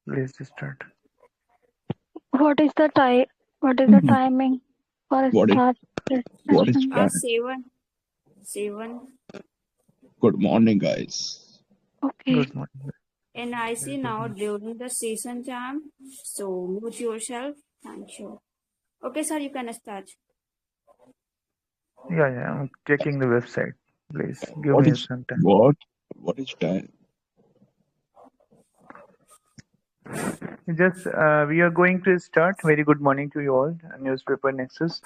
Please start. What is the time? What is the timing for a What is start what is session? time? 7. Good morning, guys. Okay. Good morning. And I see now during the session time. So mute yourself. Thank you. Okay, sir, you can start. Yeah, I'm checking the website. Please give What me is some time. what is time? Just we are going to start. Very good morning to you all. Newspaper Nexus.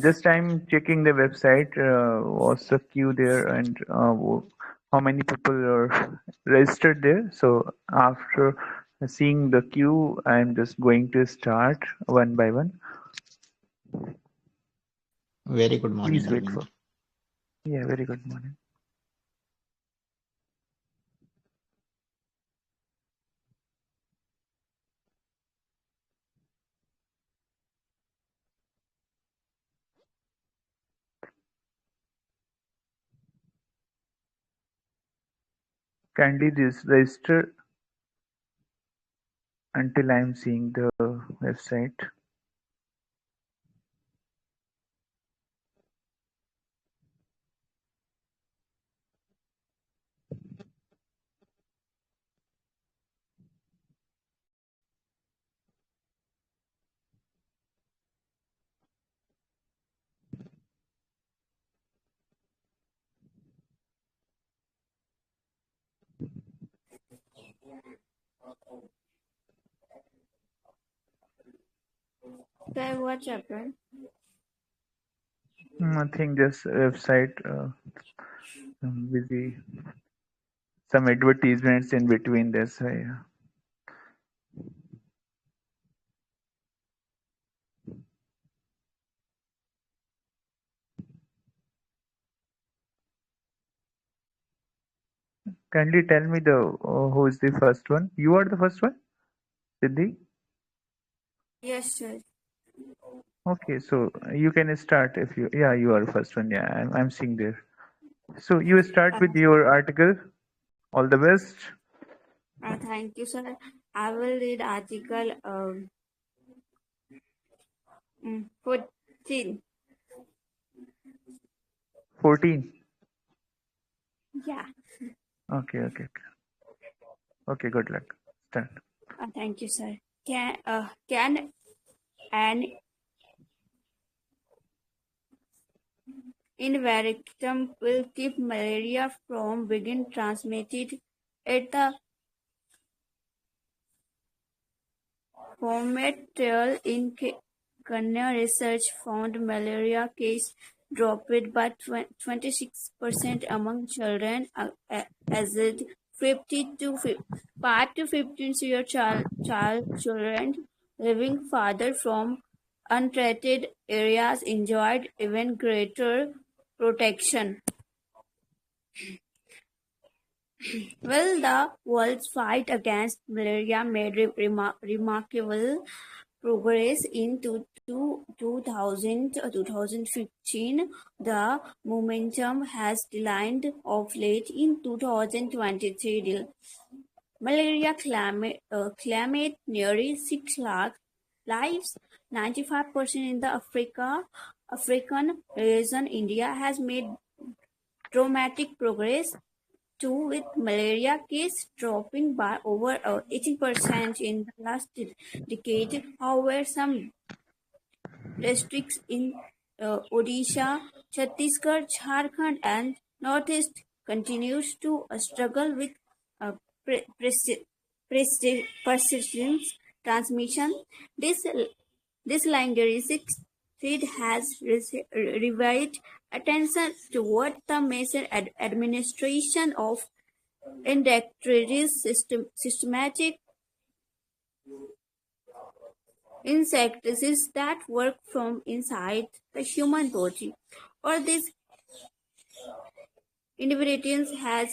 Just I'm checking the website. What's the queue there and how many people are registered there. So after seeing the queue, I'm just going to start one by one. Very good morning, Please wait Arvind. for. Yeah, very good morning. Kindly register until I'm seeing the website. Sir, what happened? Nothing, just website busy. Some advertisements in between this. Yeah. Kindly tell me who is the first one. You are the first one, Siddhi. Yes, sir. Okay, so you can start if you. Yeah, you are the first one. Yeah, I'm seeing there. So you start with your article. All the best. Thank you, sir. I will read article 14. 14. Yeah. Okay. Okay. Good luck. Start. Thank you, sir. Can an invectum will keep malaria from being transmitted at the Format in Kenya research found malaria case dropped by 26% among children aged 5 to 15 year children living farther from untreated areas enjoyed even greater protection. Well, the world's fight against malaria made remarkable progress in 2015. The momentum has declined of late in 2023. Malaria claimed nearly 6 lakh lives, 95% in the African region. India has made dramatic progress too, with malaria cases dropping by over 80% in the last decade. However, some districts in Odisha, Chhattisgarh, Jharkhand, and Northeast continues to struggle with uh, pre- persi- persistent transmission. This lingering threat has revived attention toward the major administration of systematic insecticides that work from inside the human body, or this inheritance has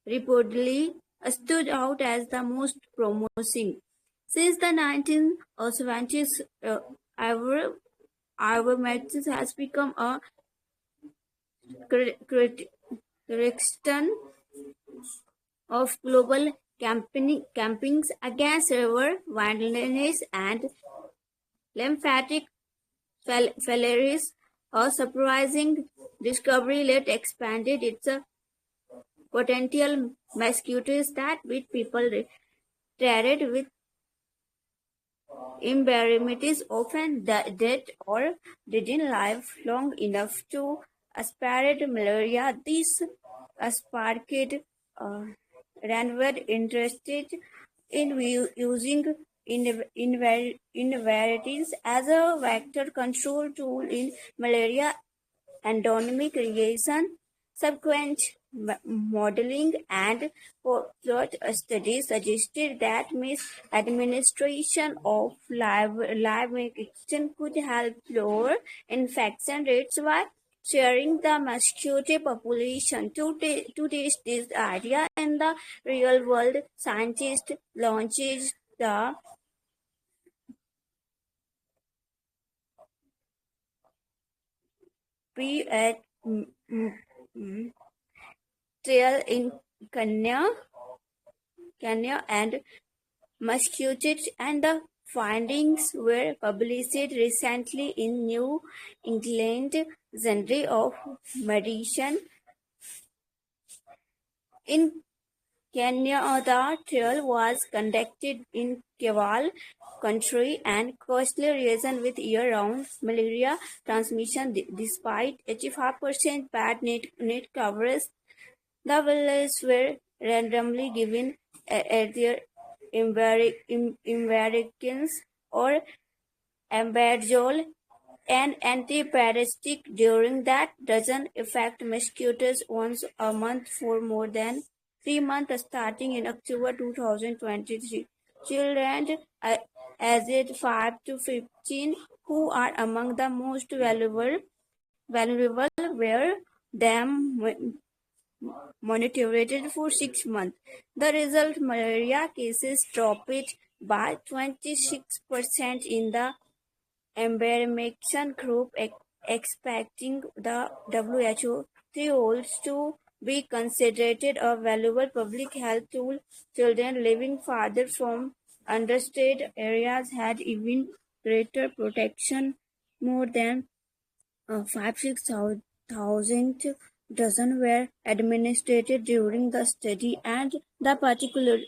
reportedly stood out as the most promising. Since the 1970s, ivermectin has become a cornerstone of global campings against river wilderness and lymphatic failures. A surprising discovery later expanded its potential mosquitoes that with people treated with Embryomatids often dead or didn't live long enough to spread malaria. This sparked uh, renewed interest in using invariants as a vector control tool in malaria endemic creation. Subsequent modeling and plot studies suggested that misadministration of live injection could help lower infection rates while sharing the mosquito population. To test this idea in the real world, scientists launched the pre trial in Kenya and Massachusetts, and the findings were published recently in New England Journal of Medicine. In Kenya, the trial was conducted in Kewal country and coastal region with year-round malaria transmission. Despite 85% bad net coverage, the villages were randomly given either Americans or Amberdol, an antiparasitic during that doesn't affect mosquitoes once a month for more than 3 months starting in October 2023. Children aged 5 to 15 who are among the most vulnerable were them monitored for 6 months. The result, malaria cases dropped by 26% in the embarmation group, expecting the WHO thresholds to be considered a valuable public health tool. Children living farther from underserved areas had even greater protection. More than 5,000 dozen were administered during the study, and the particular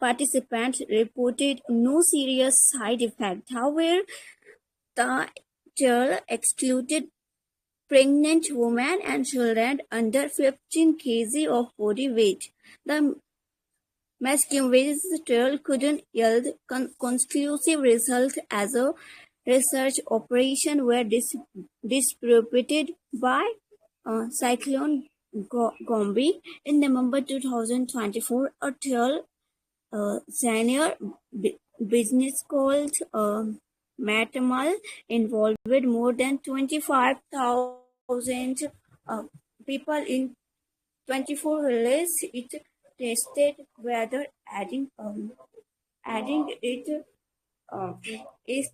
participants reported no serious side effect. However, the trial excluded pregnant women and children under 15 kg of body weight. The Massachusetts trial couldn't yield conclusive results as a research operation were disrupted by Cyclone Gombi in November 2024. A trial senior business called Matamal involved more than 25,000 people in 24 villages. It tested whether adding it is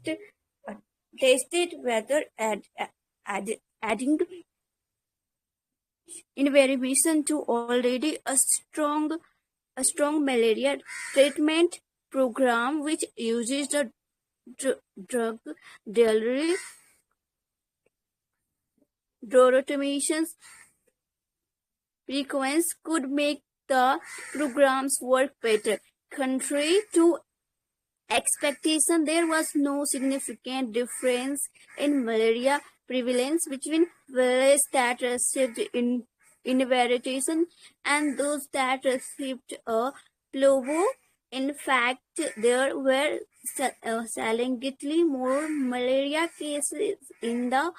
tested whether adding inhibition to already a strong malaria treatment program which uses the drug delivery automation frequency could make the programs work better. Contrary to expectation, there was no significant difference in malaria prevalence between villages that received inhibition and those that received a placebo. In fact, there were significantly more malaria cases in the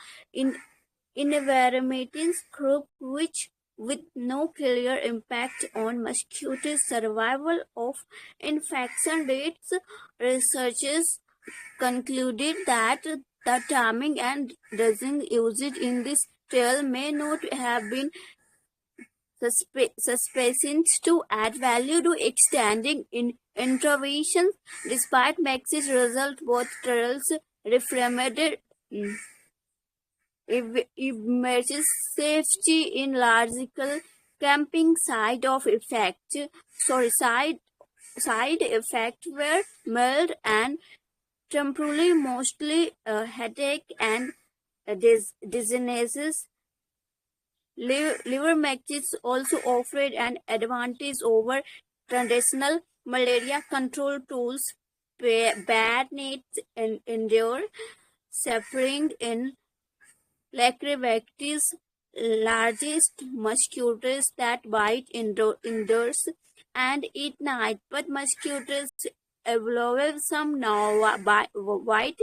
inhibitions group, which with no clear impact on mosquito survival of infection rates. Researchers concluded that the timing and dosing used in this trial may not have been sufficient to add value to extending interventions. Despite mixed results, both trials reaffirmed emerges safety in large camping side side effects were mild and temporarily, mostly headache and dizziness. Livermectin also offered an advantage over traditional malaria control tools. Bad needs endure suffering in Lacrivectis, largest mosquitoes that bite indoors and at night, but mosquitoes evolve some now bite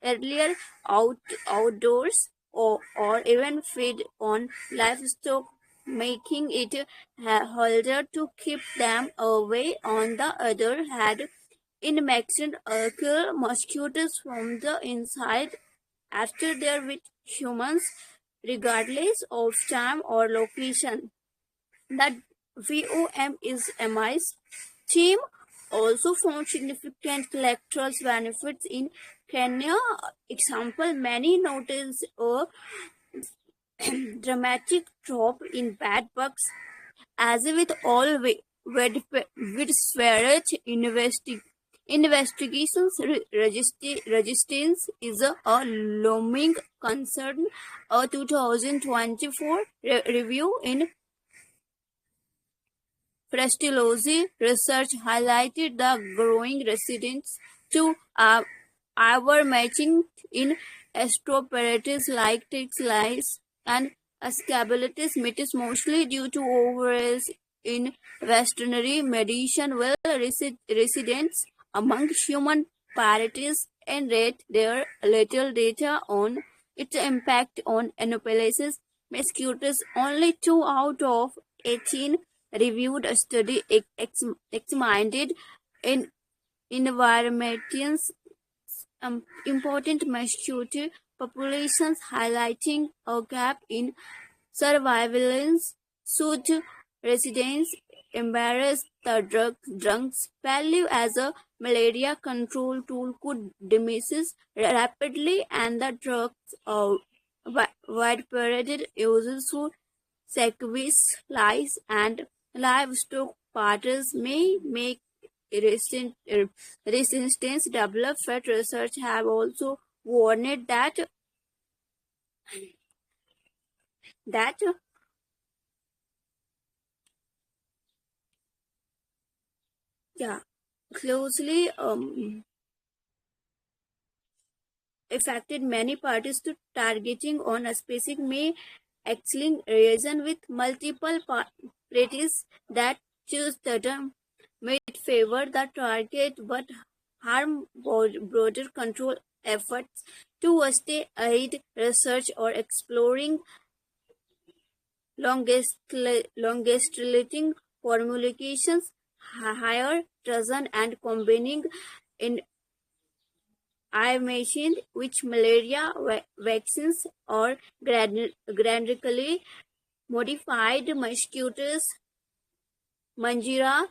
earlier outdoors or even feed on livestock, making it harder to keep them away. On the other hand, infection kill mosquitoes from the inside after they're with humans, regardless of time or location. The VOM's team also found significant electoral benefits in Kenya. Example, many noticed a dramatic drop in bed bugs, as with all widespread investigations. Resistance is a looming concern. A 2024 review in Prestilogy research highlighted the growing resistance to ivermectin in osteoporosis like ticks, lice, and scabiolitis mitis, mostly due to overuse in veterinary medicine. Well, residents among human parrots and rate there little data on its impact on anopheles mosquitoes. Only 2 out of 18 reviewed a study examined in environments important mosquito populations, highlighting a gap in surveillance. Should residents embrace the drug's value as a malaria control tool could diminish rapidly, and the drugs widespread uses for sequence, lice, and livestock patterns may make resistance develop. Fed research have also warned that closely affected many parties to targeting on a specific may actually reason with multiple parties that choose the term may favor the target but harm broader control efforts to stay ahead. Research or exploring long-lasting formulations, higher dozen and combining in ivermectin which malaria vaccines or genetically modified mosquitoes. Manjira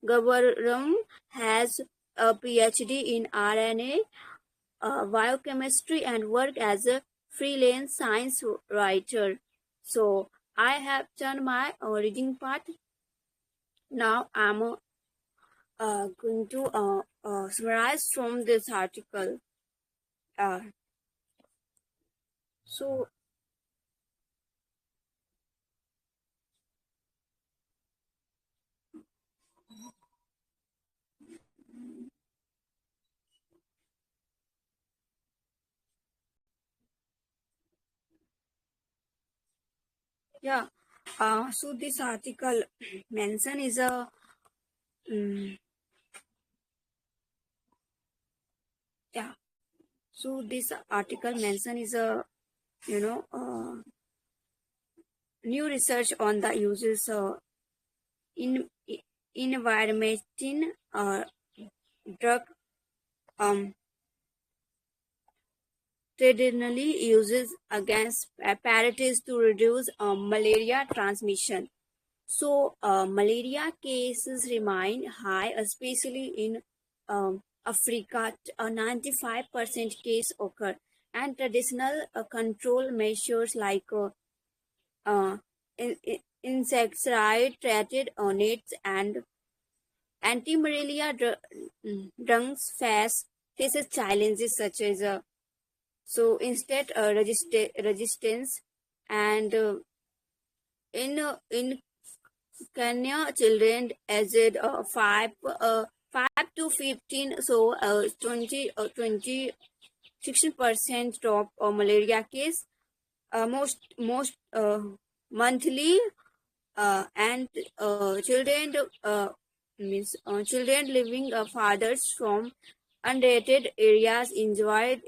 Gavaram has a PhD in RNA biochemistry and work as a freelance science writer. So I have done my reading part. Now I'm going to summarize from this article. So yeah, so this article mention is a so this article mention is a new research on the uses in ivermectin drug traditionally uses against parrots to reduce malaria transmission. So malaria cases remain high, especially in Africa. A 95% case occur, and traditional control measures like insecticide-treated nets and anti-malaria drugs faces challenges such as instead resistance and in Kenya, children aged 5 to 15, 16% drop malaria case, most monthly, and children means children living fathers from unrated areas enjoyed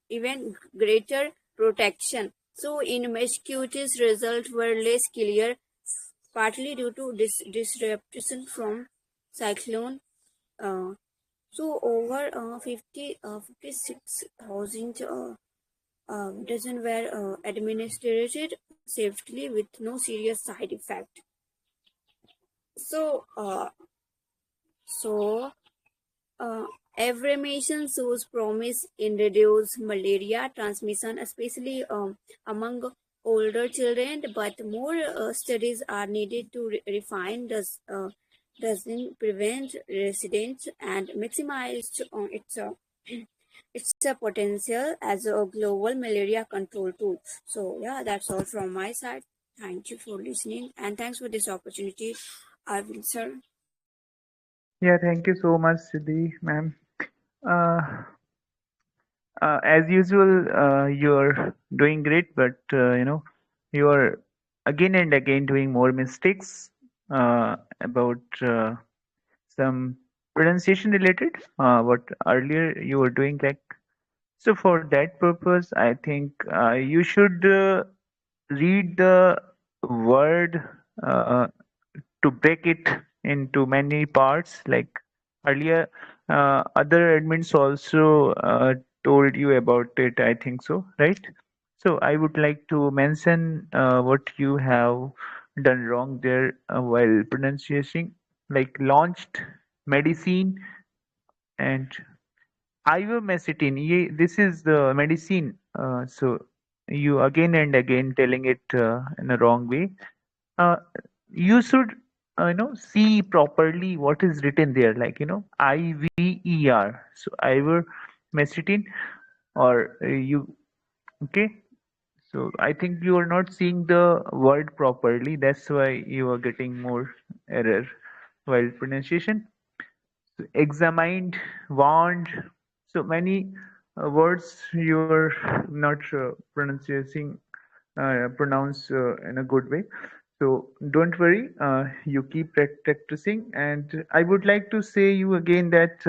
even greater protection. So, in mosquitoes, results were less clear, partly due to disruption from cyclone. Over 56,000 dozen were administered safely with no serious side effect. So, uh, so Affirmation shows promise in reduced malaria transmission, especially among older children, but more studies are needed to refine doesn't prevent residents and maximize its potential as a global malaria control tool. So yeah, that's all from my side. Thank you for listening and thanks for this opportunity, Arvind sir. Yeah, thank you so much, Siddhi, ma'am. Uh, as usual, you're doing great, but you're again and again doing more mistakes about some pronunciation related. What earlier you were doing, like so. For that purpose, I think you should read the word to break it into many parts. Like earlier, other admins also told you about it, I think so, right? So I would like to mention what you have done wrong there while pronunciating, like launched medicine and ivermectin. This is the medicine. So you again and again telling it in a wrong way. uh, you should see properly what is written there, like IVER. So ivermectin, or you okay. So I think you are not seeing the word properly, that's why you are getting more error while pronunciation. So examined, warned, so many words you're not pronouncing pronounce in a good way. So don't worry, you keep practicing. And I would like to say you again that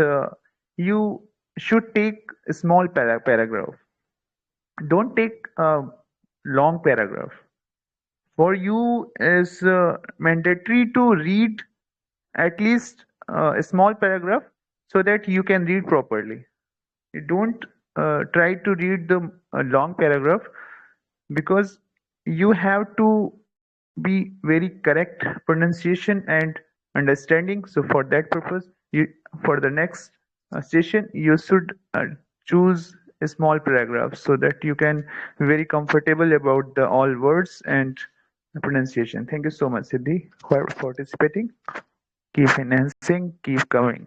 you should take a small paragraph. Don't take a long paragraph. For you, is mandatory to read at least a small paragraph so that you can read properly. You don't try to read the long paragraph, because you have to be very correct pronunciation and understanding. So for that purpose, you for the next session you should choose a small paragraph so that you can be very comfortable about the all words and pronunciation. Thank you so much, Siddhi, for participating. Keep enhancing, keep coming.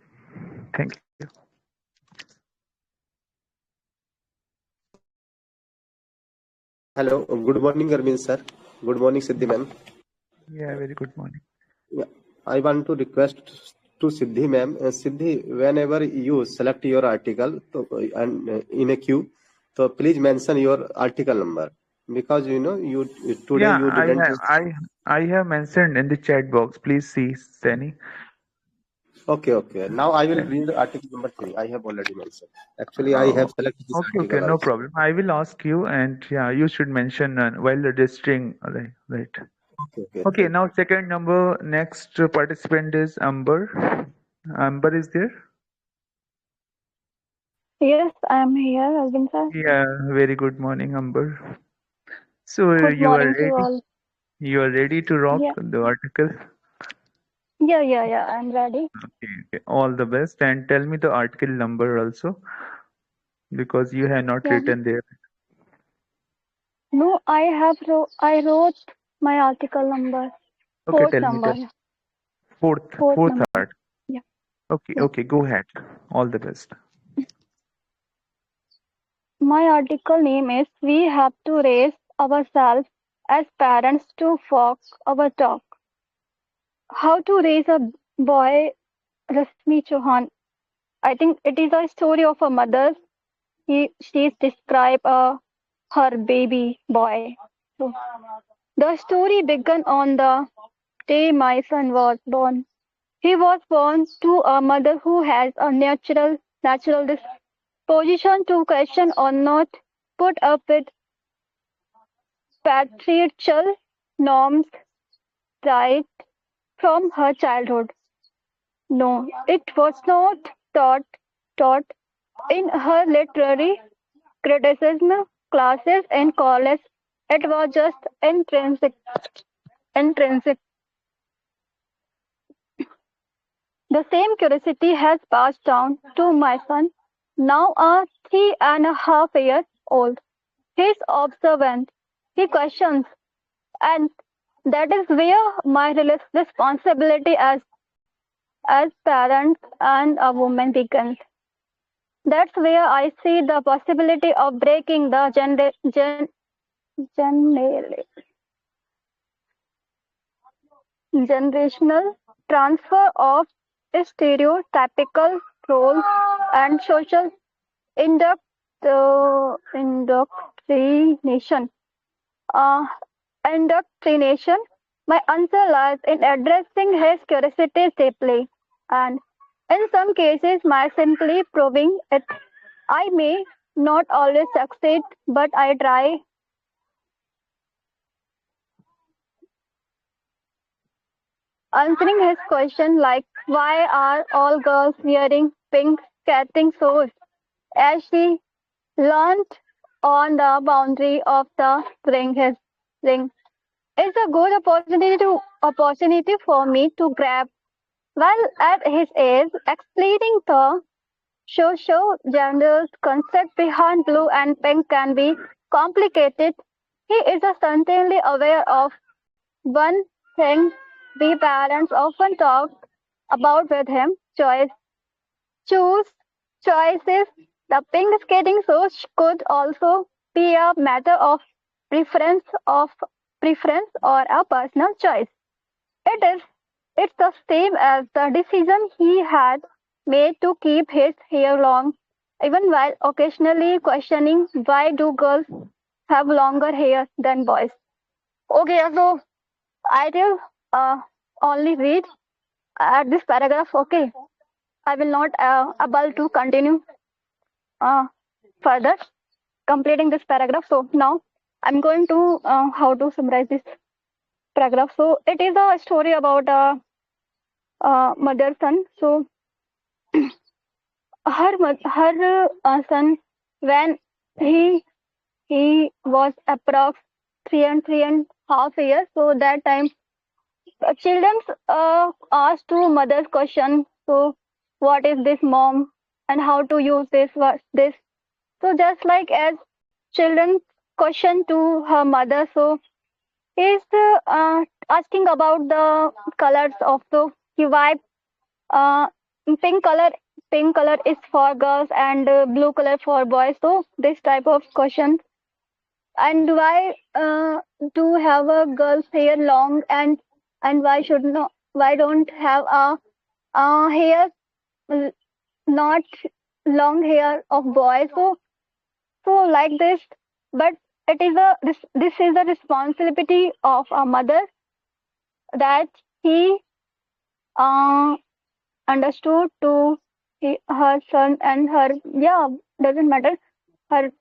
Thank you. Hello, good morning, Arvind sir. Good morning, Siddhi ma'am. Yeah, very good morning. Yeah, I want to request to Siddhi ma'am. Siddhi, whenever you select your article and in a queue, so please mention your article number, because you today Yeah, you didn't. I have mentioned in the chat box. Please see, Sani. Okay. Now I will read article number 3. I have already mentioned. Actually, I have Oh, selected this okay, article no also. problem. I will ask you, and yeah, you should mention while registering. Right. Okay, Okay, thank you. now second number, next participant is Amber. Amber is there? Yes, I am here, Arvind sir. Yeah, very good morning, Amber. So Good morning to all. you are ready to rock Yeah, the article? yeah. I'm ready. Okay. All the best, and tell me the article number also, because you have not Yeah. written there. No, I wrote My article number. Okay, Fourth tell me. number. Fourth Fourth number. art. Yeah. Okay, Yeah. okay, go ahead. All the best. My article name is We Have to Raise Ourselves as Parents to Walk Our Talk. How to Raise a Boy, Rasmi Chauhan. I think it is a story of a mother. She's described her baby boy. So, the story began on the day my son was born. He was born to a mother who has a natural disposition to question or not put up with patriarchal norms right from her childhood. No, it was not taught in her literary criticism classes in college. It was just intrinsic. The same curiosity has passed down to my son, now a 3.5 year old. He's observant, he questions, and that is where my responsibility as parents and a woman begins. That's where I see the possibility of breaking the generational transfer of stereotypical roles and social indoctrination. Uh, indoctrination. My answer lies in addressing his curiosity deeply, and in some cases, by simply proving it. I may not always succeed, but I try. Answering his question like, why are all girls wearing pink skating shoes? As she learned on the boundary of the ring. It's a good opportunity for me to grab. While at his age, explaining the social gender concept behind blue and pink can be complicated. He is certainly aware of one thing we parents often talk about with him: choose choices. The pink skating shoes could also be a matter of preference or a personal choice. It is it's the same as the decision he had made to keep his hair long, even while occasionally questioning why do girls have longer hair than boys. Okay, so I will only read at this paragraph. Okay, I will not able to continue uh, further completing this paragraph. So now I'm going to how to summarize this paragraph. So it is a story about a mother son. So her son, when he he was approx 3.5 years. So that time children asked to mother's question. So what is this, mom, and how to use this? What's this? So just like as children question to her mother, so he's asking about the colors of the why uh, pink color pink color is for girls and blue color for boys. So this type of question, and why do have a girl's hair long, and why don't have a hair uh, not long hair of boys. So like this, but this is a responsibility of a mother that he uh, understood to her son and her, yeah, doesn't matter, her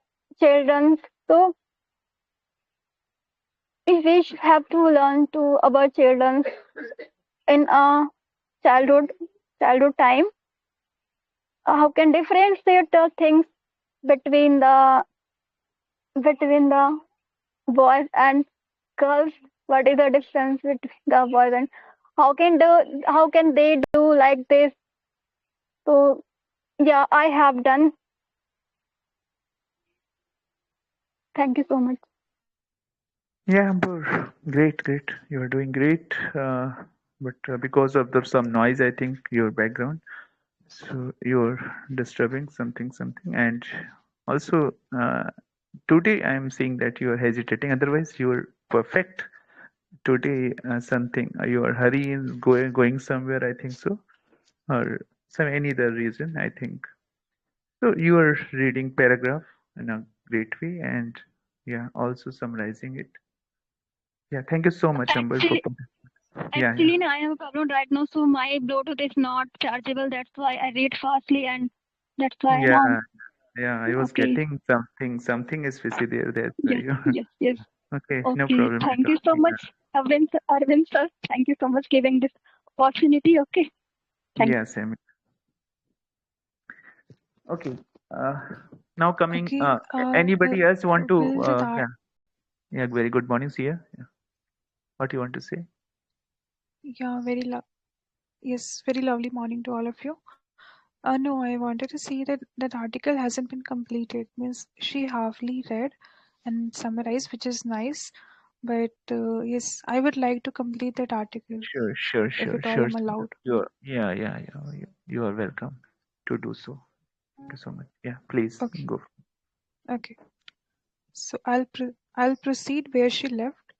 children. So if we have to learn to our children in a childhood time, how can differentiate the things between the boys and girls? What is the difference between the boys, and how can they do like this? So yeah, I have done. Thank you so much. Yeah, Amber, great, great. You are doing great. But because of some noise, I think your background, so you're disturbing something, and also today I am seeing that you are hesitating. Otherwise, you are perfect. Today, something you are hurrying, going somewhere. I think so, or some any other reason. I think so. You are reading paragraph in a great way, and yeah, also summarizing it. Yeah, thank you so much, Amber, for Actually, yeah, yeah. actually, I have a problem right now, so my Bluetooth is not chargeable. That's why I read fastly, and that's why now. Yeah, yeah, I was Okay. getting something is fishy there. That's why Yes, you yes, yes. okay, no Okay. problem at Thank you so all. much, Arvind sir. Thank you so much giving this opportunity. Okay. Thank Yeah, same. Okay. Uh, Now coming, Okay, anybody else want to, will the yeah, yeah, very good morning, Sia. Yeah. What you want to say? yeah, yes, very lovely morning to all of you. No, I wanted to say that that article hasn't been completed. Means she halfly read and summarized, which is nice. But yes, I would like to complete that article Sure, sure, if sure, at all sure. I'm Sia. allowed. Yeah. You are welcome to do so. Thank you so much. Yeah, please Okay, go. okay. So I'll proceed where she left.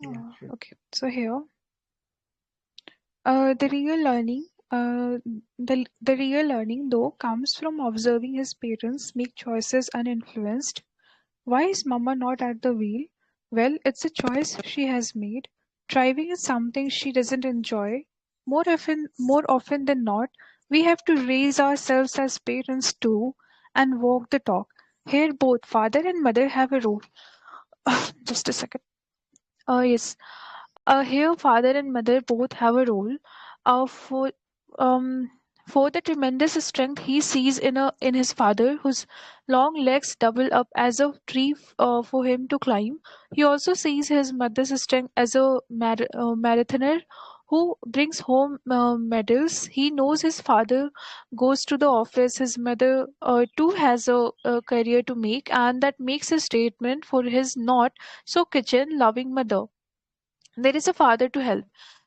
Yeah, sure. Okay. So here, the real learning, the real learning though comes from observing his parents make choices uninfluenced. Why is Mama not at the wheel? Well, it's a choice she has made. Driving is something she doesn't enjoy. More often than not, we have to raise ourselves as parents too and walk the talk. Here, both father and mother have a role. Just a second. Yes. Here, father and mother both have a role. For um for the tremendous strength he sees in his father, whose long legs double up as a tree for him to climb. He also sees his mother's strength as a marathoner who brings home medals. He knows his father goes to the office. His mother too has a career to make, and that makes a statement for his not so kitchen loving mother. There is a father to help.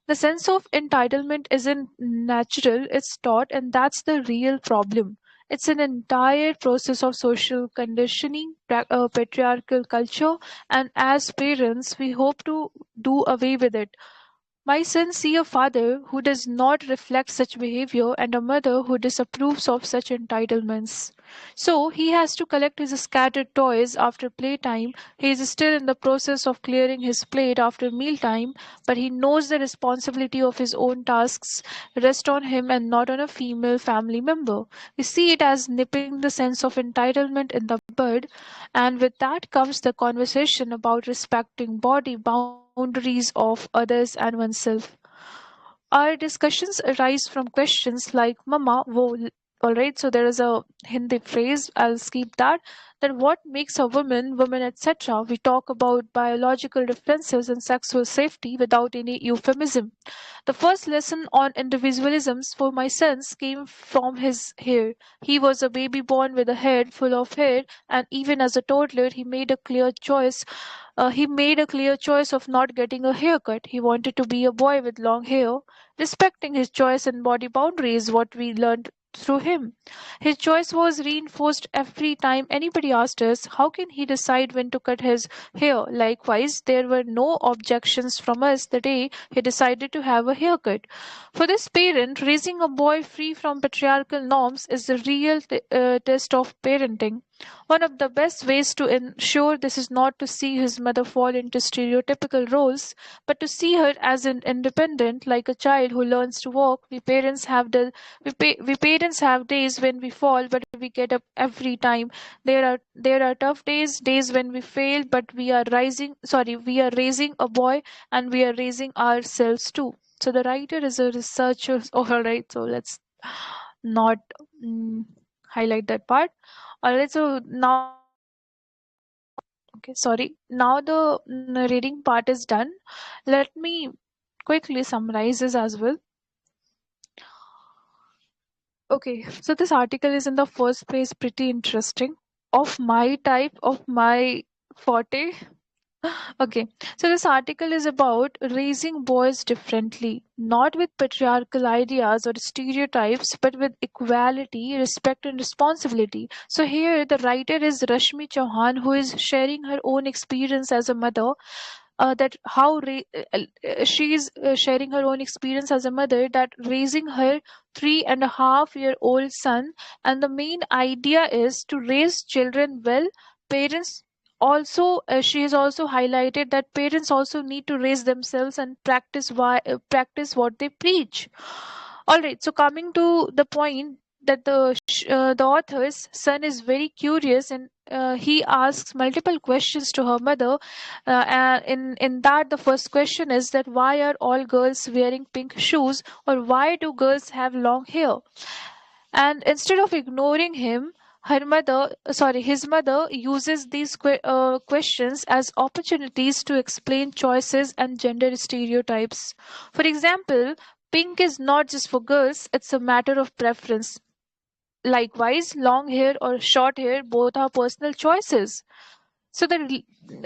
The sense of entitlement isn't natural, it's taught, and that's the real problem. It's an entire process of social conditioning, patriarchal culture, and as parents, we hope to do away with it. My son see a father who does not reflect such behavior and a mother who disapproves of such entitlements. So he has to collect his scattered toys after playtime. He is still in the process of clearing his plate after mealtime, but he knows the responsibility of his own tasks rest on him and not on a female family member. We see it as nipping the sense of entitlement in the bud, and with that comes the conversation about respecting body boundaries of others and oneself. Our discussions arise from questions like Mama, all right, so there is a Hindi phrase, I'll skip that what makes a woman, etc. We talk about biological differences and sexual safety without any euphemism. The first lesson on individualisms for my sons came from his hair. He was a baby born with a head full of hair, and even as a toddler, he made a clear choice of not getting a haircut. He wanted to be a boy with long hair. Respecting his choice and body boundaries, what we learned through him. His choice was reinforced every time anybody asked us, how can he decide when to cut his hair? Likewise, there were no objections from us the day he decided to have a haircut. For this parent, raising a boy free from patriarchal norms is the real test of parenting. One of the best ways to ensure this is not to see his mother fall into stereotypical roles, but to see her as an independent, like a child who learns to walk. We parents have days when we fall, but we get up every time. There are tough days when we fail, but we are raising a boy, and we are raising ourselves too. So the writer is a researcher. All right, so let's not mm, highlight that part. Alright, so now, okay, sorry. Now the reading part is done. Let me quickly summarize this as well. Okay, so this article is in the first place pretty interesting. Of my type, of my forte, Okay, so this article is about raising boys differently, not with patriarchal ideas or stereotypes, but with equality, respect, and responsibility. So here, the writer is Rashmi Chauhan, who is sharing her own experience as a mother. That how she is sharing her own experience as a mother, that raising her 3.5-year-old son, and the main idea is to raise children well. Parents also, she has also highlighted that parents also need to raise themselves and practice what they preach. All right, so coming to the point, that the author's son is very curious, and he asks multiple questions to her mother. And in that, the first question is that why are all girls wearing pink shoes, or why do girls have long hair? And instead of ignoring him, his mother uses these questions as opportunities to explain choices and gender stereotypes. For example, pink is not just for girls, it's a matter of preference. Likewise, long hair or short hair both are personal choices. So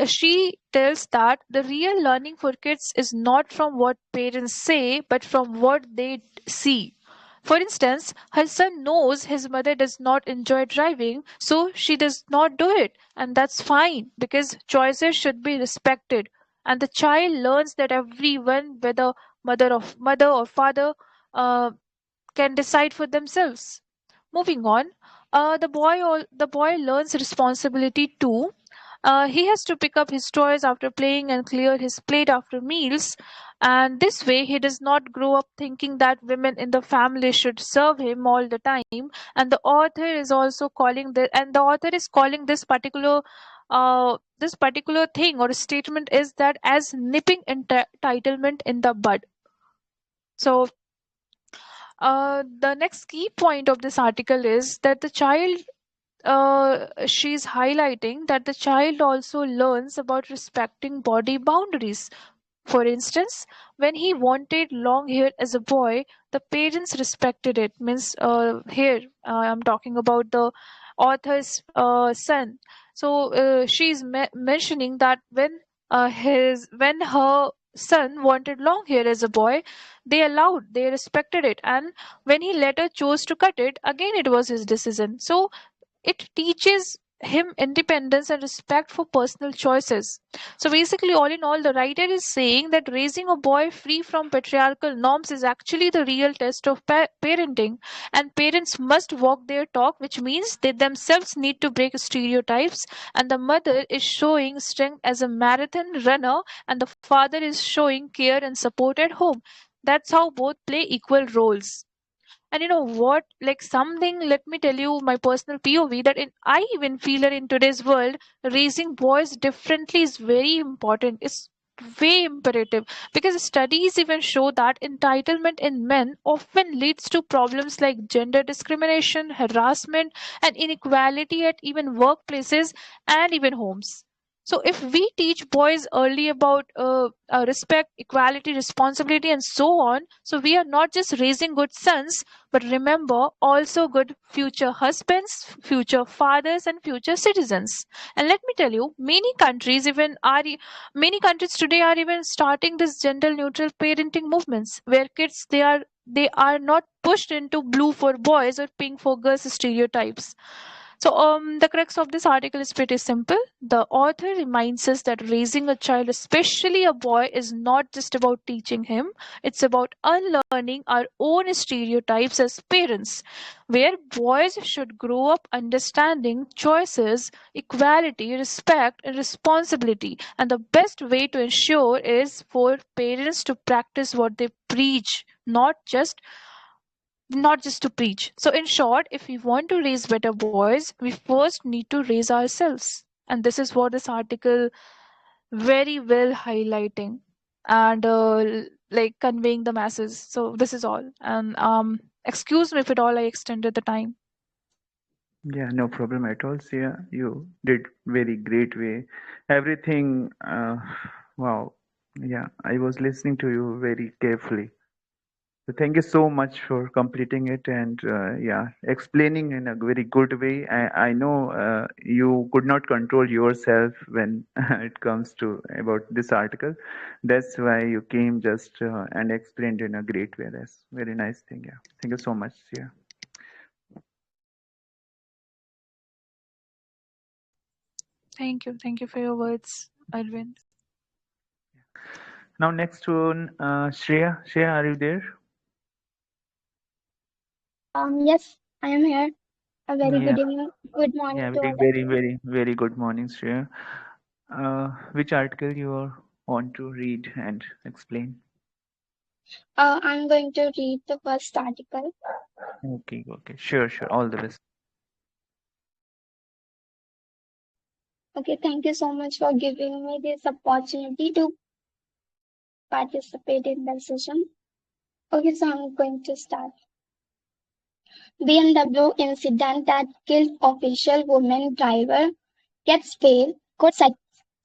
she tells that the real learning for kids is not from what parents say, but from what they see. For instance, her son knows his mother does not enjoy driving, so she does not do it, and that's fine because choices should be respected. And the child learns that everyone, whether mother or father, uh, can decide for themselves. Moving on, the boy learns responsibility too. He has to pick up his toys after playing and clear his plate after meals, and this way he does not grow up thinking that women in the family should serve him all the time. And the author is calling this particular thing or statement is that as nipping entitlement in the bud. So the next key point of this article is that she's highlighting that the child also learns about respecting body boundaries. For instance, when he wanted long hair as a boy, the parents respected it. Means here I'm talking about the author's son. So she's mentioning that when her son wanted long hair as a boy, they respected it, and when he later chose to cut it, again it was his decision. So it teaches him independence and respect for personal choices. So basically, all in all, the writer is saying that raising a boy free from patriarchal norms is actually the real test of parenting, and parents must walk their talk, which means they themselves need to break stereotypes. And the mother is showing strength as a marathon runner, and the father is showing care and support at home. That's how both play equal roles. And you know what? Like something, let me tell you my personal POV that I even feel that in today's world, raising boys differently is very important. It's way imperative because studies even show that entitlement in men often leads to problems like gender discrimination, harassment, and inequality at even workplaces and even homes. So, if we teach boys early about respect, equality, responsibility, and so on, so we are not just raising good sons, but remember, also good future husbands, future fathers, and future citizens. And let me tell you, many countries today are even starting this gender neutral parenting movements where they are not pushed into blue for boys or pink for girls stereotypes. So, the crux of this article is pretty simple. The author reminds us that raising a child, especially a boy, is not just about teaching him, it's about unlearning our own stereotypes as parents, where boys should grow up understanding choices, equality, respect, and responsibility. And the best way to ensure is for parents to practice what they preach, not just to preach. So, in short, if we want to raise better boys, we first need to raise ourselves. And this is what this article very well highlighting and like conveying the masses. So, this is all. And excuse me if at all I extended the time. Yeah, no problem at all. Sia, you did very great way. Everything, wow. Yeah, I was listening to you very carefully. So thank you so much for completing it and yeah, explaining in a very good way. I know you could not control yourself when it comes to about this article. That's why you came just and explained in a great way. That's very nice thing. Yeah, thank you so much. Yeah. Thank you. Thank you for your words, Arvind. Now next one, Shreya. Shreya, are you there? Yes, I am here. A very Yeah. good evening, good morning Yeah. to Very, all of very, you. very, very good morning, Shreya. Which article you want to read and explain? I'm going to read the first article. Okay, okay. Sure, sure. All the best. Okay, thank you so much for giving me this opportunity to participate in the session. Okay, so I'm going to start. BMW incident that killed official woman driver gets bail, court cites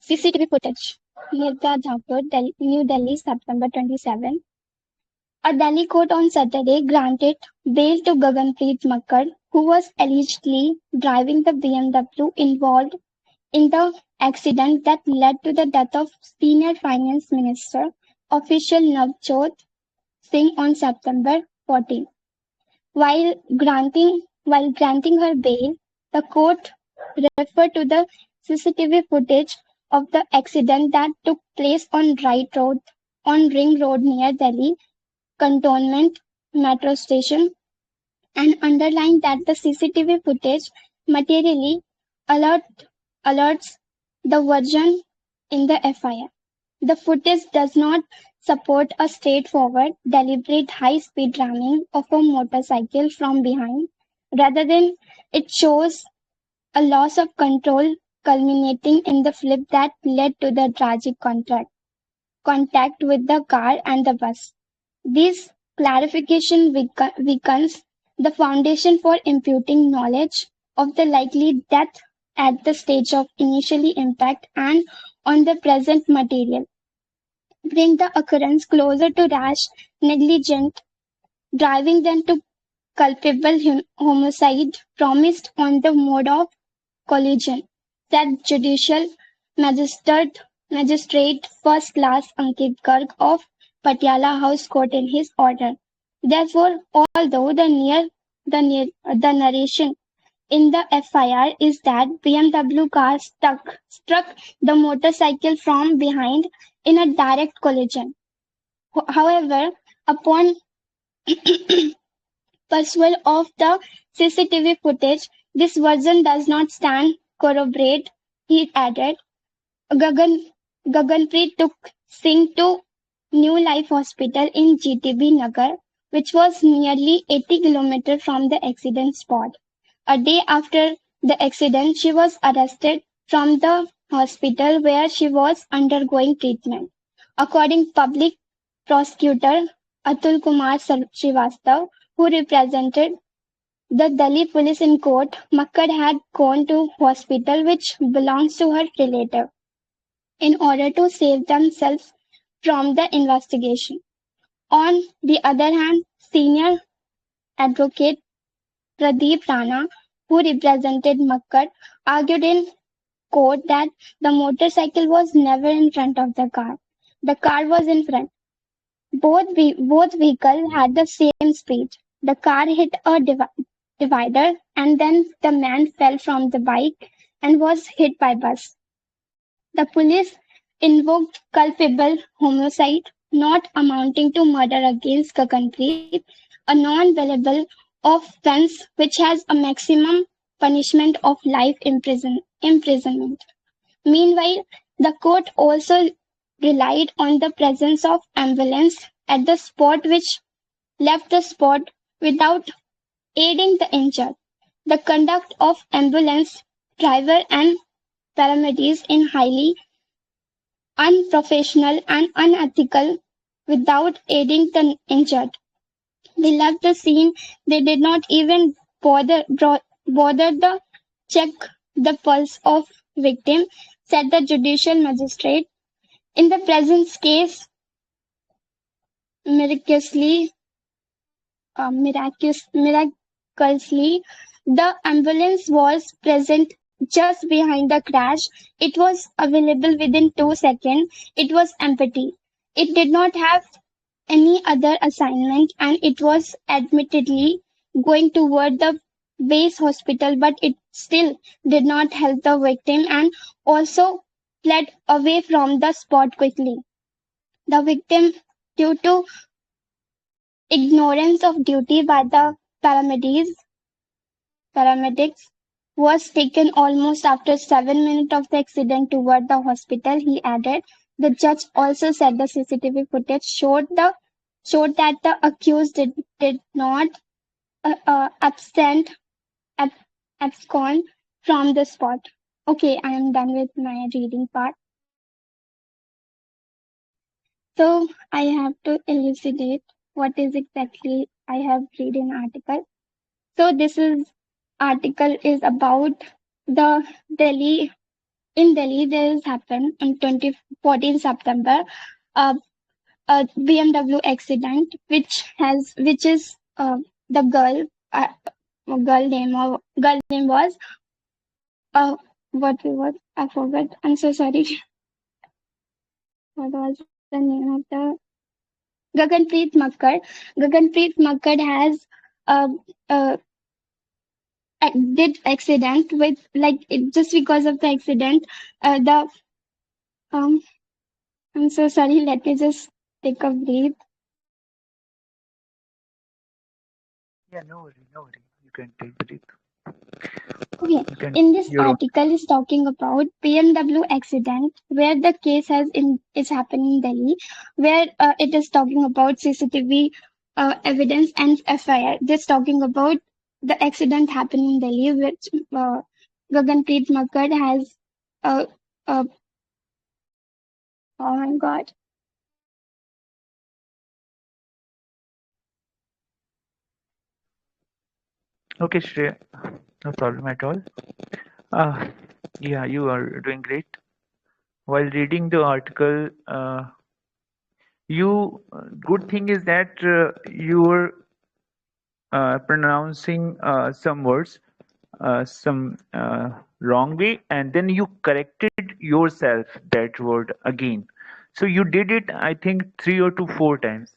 CCTV footage. Mirza Thakur, New Delhi, September 27. A Delhi court on Saturday granted bail to Gaganpreet Makkar, who was allegedly driving the BMW involved in the accident that led to the death of senior finance minister official Navjot Singh on September 14. While granting her bail, the court referred to the CCTV footage of the accident that took place on Ring Road near Delhi Cantonment metro station and underlined that the CCTV footage materially alert, alerts the version in the FIR. The footage does not support a straightforward, deliberate high-speed ramming of a motorcycle from behind. Rather than it shows a loss of control culminating in the flip that led to the tragic contact with the car and the bus. This clarification weakens the foundation for imputing knowledge of the likely death at the stage of initially impact and on the present material, bring the occurrence closer to rash, negligent driving than to culpable homicide promised on the mode of collision, said Judicial Magistrate First Class Ankit Garg of Patiala House Court in his order. Therefore, although the narration in the FIR is that BMW car struck the motorcycle from behind in a direct collision. However, upon perusal of the CCTV footage, this version does not stand corroborate, he added. Gagan, Gaganpreet took Singh to New Life Hospital in GTB Nagar, which was nearly 80 kilometers from the accident spot. A day after the accident, she was arrested from the hospital where she was undergoing treatment. According public prosecutor Atul Kumar Srivastav, who represented the Delhi police in court, Makkad had gone to hospital which belongs to her relative in order to save themselves from the investigation. On the other hand, senior advocate Pradeep Rana, who represented Makkad, argued in court that the motorcycle was never in front of the car. The car was in front. Both vehicles had the same speed. The car hit a divider and then the man fell from the bike and was hit by bus. The police invoked culpable homicide not amounting to murder against Gaganpreet, a non-bailable offence which has a maximum punishment of life imprisonment. Meanwhile, the court also relied on the presence of ambulance at the spot which left the spot without aiding the injured. The conduct of ambulance driver and paramedics in highly unprofessional and unethical without aiding the injured. They left the scene. They did not even bother to check the pulse of victim, said the judicial magistrate. In the present case, miraculously, Miraculously, the ambulance was present just behind the crash. It was available within 2 seconds. It was empty. It did not have any other assignment, and it was admittedly going toward the base hospital, but it still did not help the victim and also fled away from the spot quickly. The victim, due to ignorance of duty by the paramedics, was taken almost after 7 minutes of the accident toward the hospital, he added. The judge also said the CCTV footage showed that the accused did not absent ab- abscond from the spot. Okay, I am done with my reading part. So I have to elucidate what is exactly I have read in article. So this article is about the Delhi. In Delhi, there has happened on 2014 September a BMW accident, which is the girl name was what was I forgot. I'm so sorry. What was the name of the Gaganpreet Makkar? Gaganpreet Makkar has uh, uh, did accident with just because of the accident. The um I'm so sorry. Let me just take a breath. Yeah, no worry, no worry. You can take breath. Okay, You can in this your own. article is talking about BMW accident where the case is happening in Delhi, where it is talking about CCTV evidence and FIR. Just talking about the accident happening in Delhi, which Gaganpreet Makkar has. Uh, uh, oh my God. Okay, Shreya, no problem at all. Uh, yeah, you are doing great. While reading the article, you good thing is that you were pronouncing some words some wrong way, and then you corrected yourself that word again. So you did it, I think, 3 or 4 times.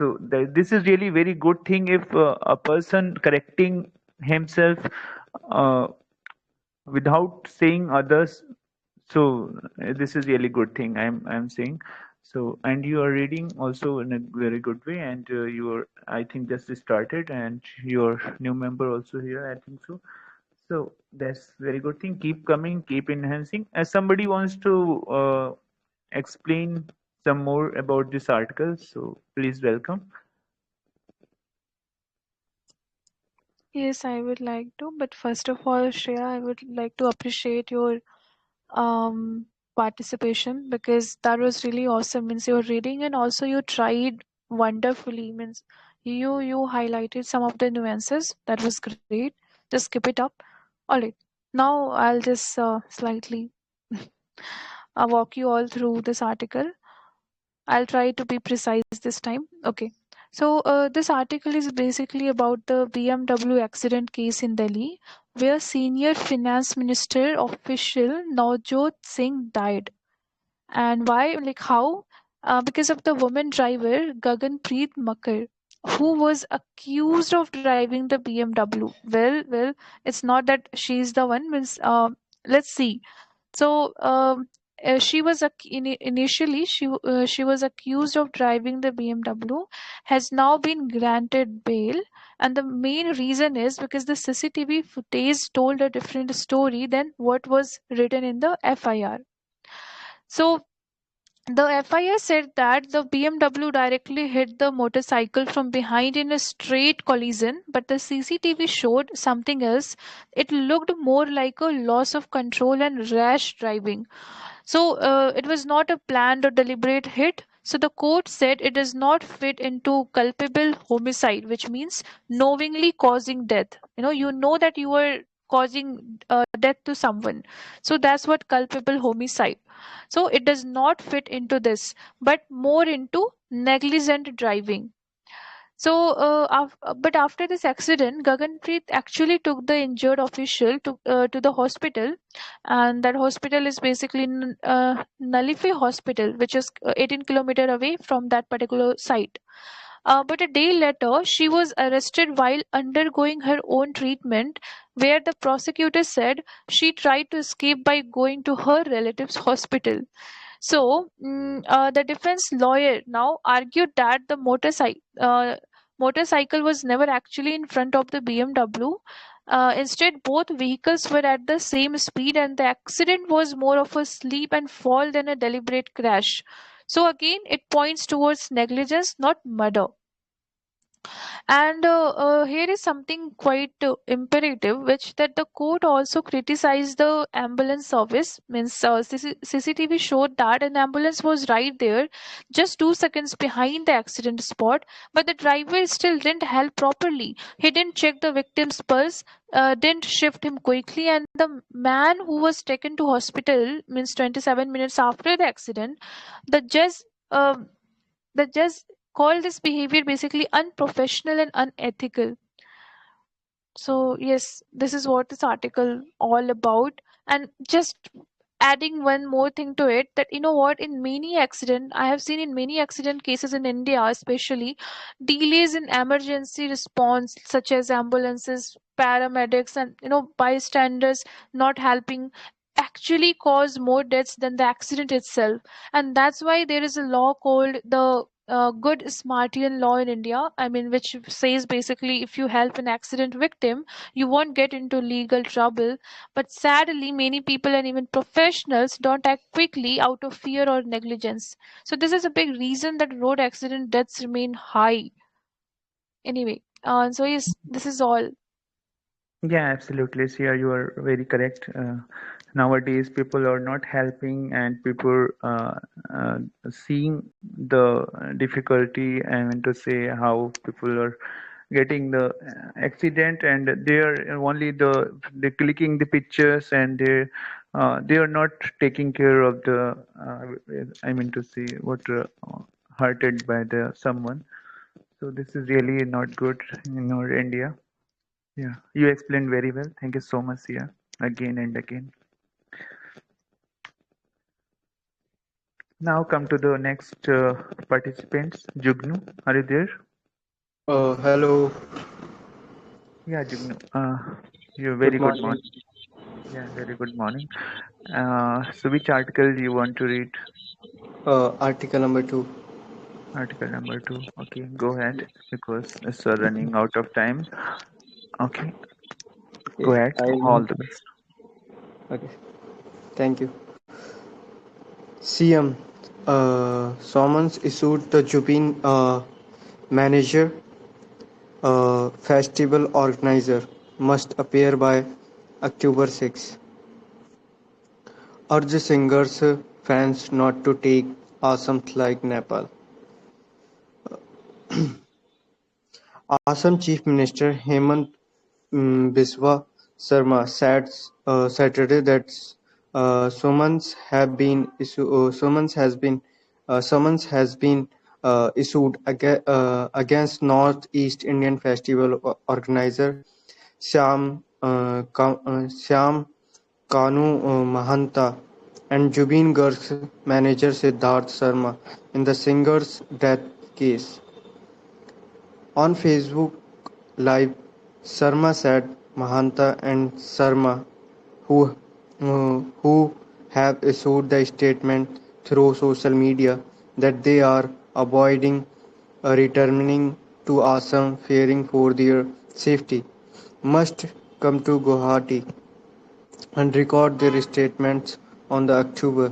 So this is really very good thing if a person correcting himself uh, without saying others. So this is really good thing I'm saying. So and you are reading also in a very good way, and you are, I think, just started, and your new member also here, I think so. So that's very good thing. Keep coming, keep enhancing. As somebody wants to explain some more about this article, so please welcome. Yes, I would like to. But first of all, Shreya, I would like to appreciate your um participation because that was really awesome. Means your reading and also you tried wonderfully. Means you highlighted some of the nuances. That was great. Just keep it up. All right. Now I'll just slightly walk you all through this article. I'll try to be precise this time. Okay. So, this article is basically about the BMW accident case in Delhi, where senior finance minister official Navjot Singh died. And why? Like how? Because of the woman driver Gaganpreet Makkar, who was accused of driving the BMW. Well, it's not that she's the one. Means, let's see. So she was initially she was accused of driving the BMW, has now been granted bail, and the main reason is because the CCTV footage told a different story than what was written in the FIR. So the FIR said that the BMW directly hit the motorcycle from behind in a straight collision, but the CCTV showed something else. It looked more like a loss of control and rash driving. So it was not a planned or deliberate hit. So the court said it does not fit into culpable homicide, which means knowingly causing death. You know that you were causing death to someone. So that's what culpable homicide. So it does not fit into this, but more into negligent driving. But after this accident, Gaganpreet actually took the injured official to the hospital, and that hospital is basically Nalife Hospital, which is 18 kilometer away from that particular site. But a day later, she was arrested while undergoing her own treatment, where the prosecutor said she tried to escape by going to her relative's hospital. The defense lawyer now argued that the motorcycle was never actually in front of the BMW. Instead, both vehicles were at the same speed, and the accident was more of a slip and fall than a deliberate crash. So, again, it points towards negligence, not murder. And here is something quite imperative, which that the court also criticized the ambulance service. Means CCTV showed that an ambulance was right there, just 2 seconds behind the accident spot, but the driver still didn't help properly. He didn't check the victim's pulse, didn't shift him quickly, and the man who was taken to hospital, means 27 minutes after the accident, the judge. Uh, the judge called this behavior basically unprofessional and unethical. So yes, this is what this article all about. And just adding one more thing to it, that you know what, in many accident I have seen, in many accident cases in India especially, delays in emergency response, such as ambulances, paramedics, and bystanders not helping, actually cause more deaths than the accident itself. And that's why there is a law called the good Smartian law in India, I mean, which says basically if you help an accident victim, you won't get into legal trouble. But sadly, many people and even professionals don't act quickly out of fear or negligence. So this is a big reason that road accident deaths remain high. Anyway, so yes, this is all. Yeah, absolutely. Sia, you are very correct. Nowadays, people are not helping, and people seeing the difficulty. I mean to say how people are getting the accident, and they are only they clicking the pictures, and they are not taking care of the. I mean to say what hurted by the someone. So this is really not good in our India. Yeah, you explained very well. Thank you so much, Sia, again and again. Now come to the next participants. Jugnu, are you there? Hello. Yeah, Jugnu. You Good very good morning. morning. Yeah, very good morning. So which article you want to read? Article number 2. Article number 2. Okay, go ahead because it's running out of time. Okay, go Okay, ahead. I All want. the best. Okay, thank you. CM summons issued the Jubin manager, festival organizer, must appear by October 6. Urge singers fans not to take Assam like Nepal. Assam Chief Minister Hemant Biswa Sarma said Saturday that summons has been issued against North-East Indian Festival organizer Syam Kanu Mahanta and Jubin Garg's manager Siddharth Sharma in the singer's death case. On Facebook Live, Sharma said Mahanta and Sharma, who have issued the statement through social media, that they are avoiding returning to Assam fearing for their safety, must come to Guwahati and record their statements on the October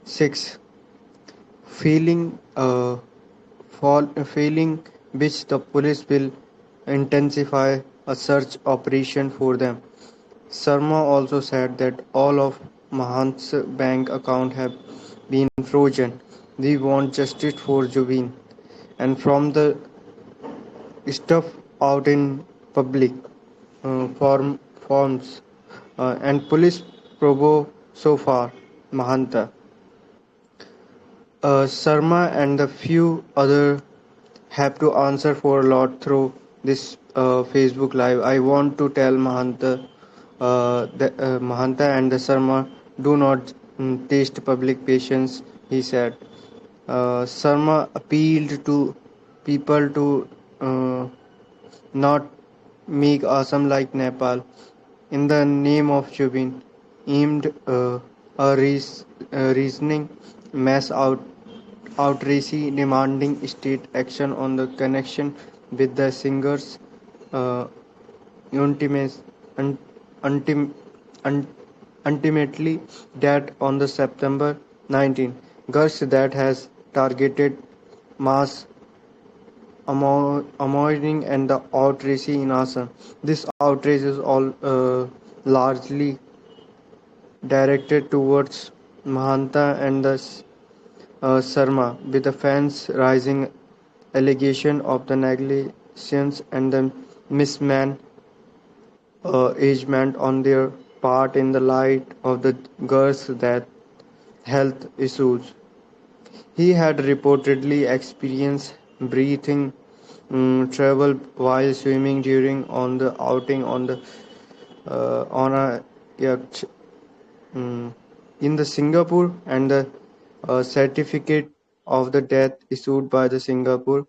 6, feeling failing which the police will intensify a search operation for them. Sharma also said that all of Mahant's bank accounts have been frozen. We want justice for Jubin. And from the stuff out in public forms and police probe so far, Mahanta. Sharma and a few other have to answer for a lot through this Facebook Live. I want to tell Mahanta and the Sarma, do not taste public patience, he said. Sarma appealed to people to uh, not make Assam like Nepal. In the name of Jubin, aimed reasoning mass outrage demanding state action on the connection with the singer's uh, ultimates, un, ultim, un, ultimately that on the September 19 girls that has targeted mass ammoing and the outrage in Assam. This outrage is all largely directed towards Mahanta and the Sarma, with the fans raising allegation of the negligence and the mismanagement on their part in the light of the girls' that health issues. He had reportedly experienced breathing trouble while swimming during on the outing on a yacht in the Singapore, and the certificate of the death issued by the Singapore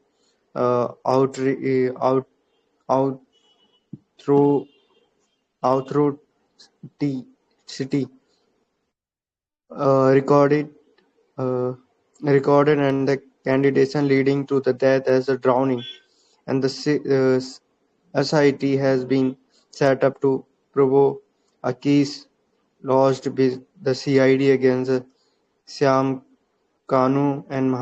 out out through out through T city recorded recorded and the candidation leading to the death as a drowning, and the SIT has been set up to provoke a case lodged with the CID against Syam Kanu and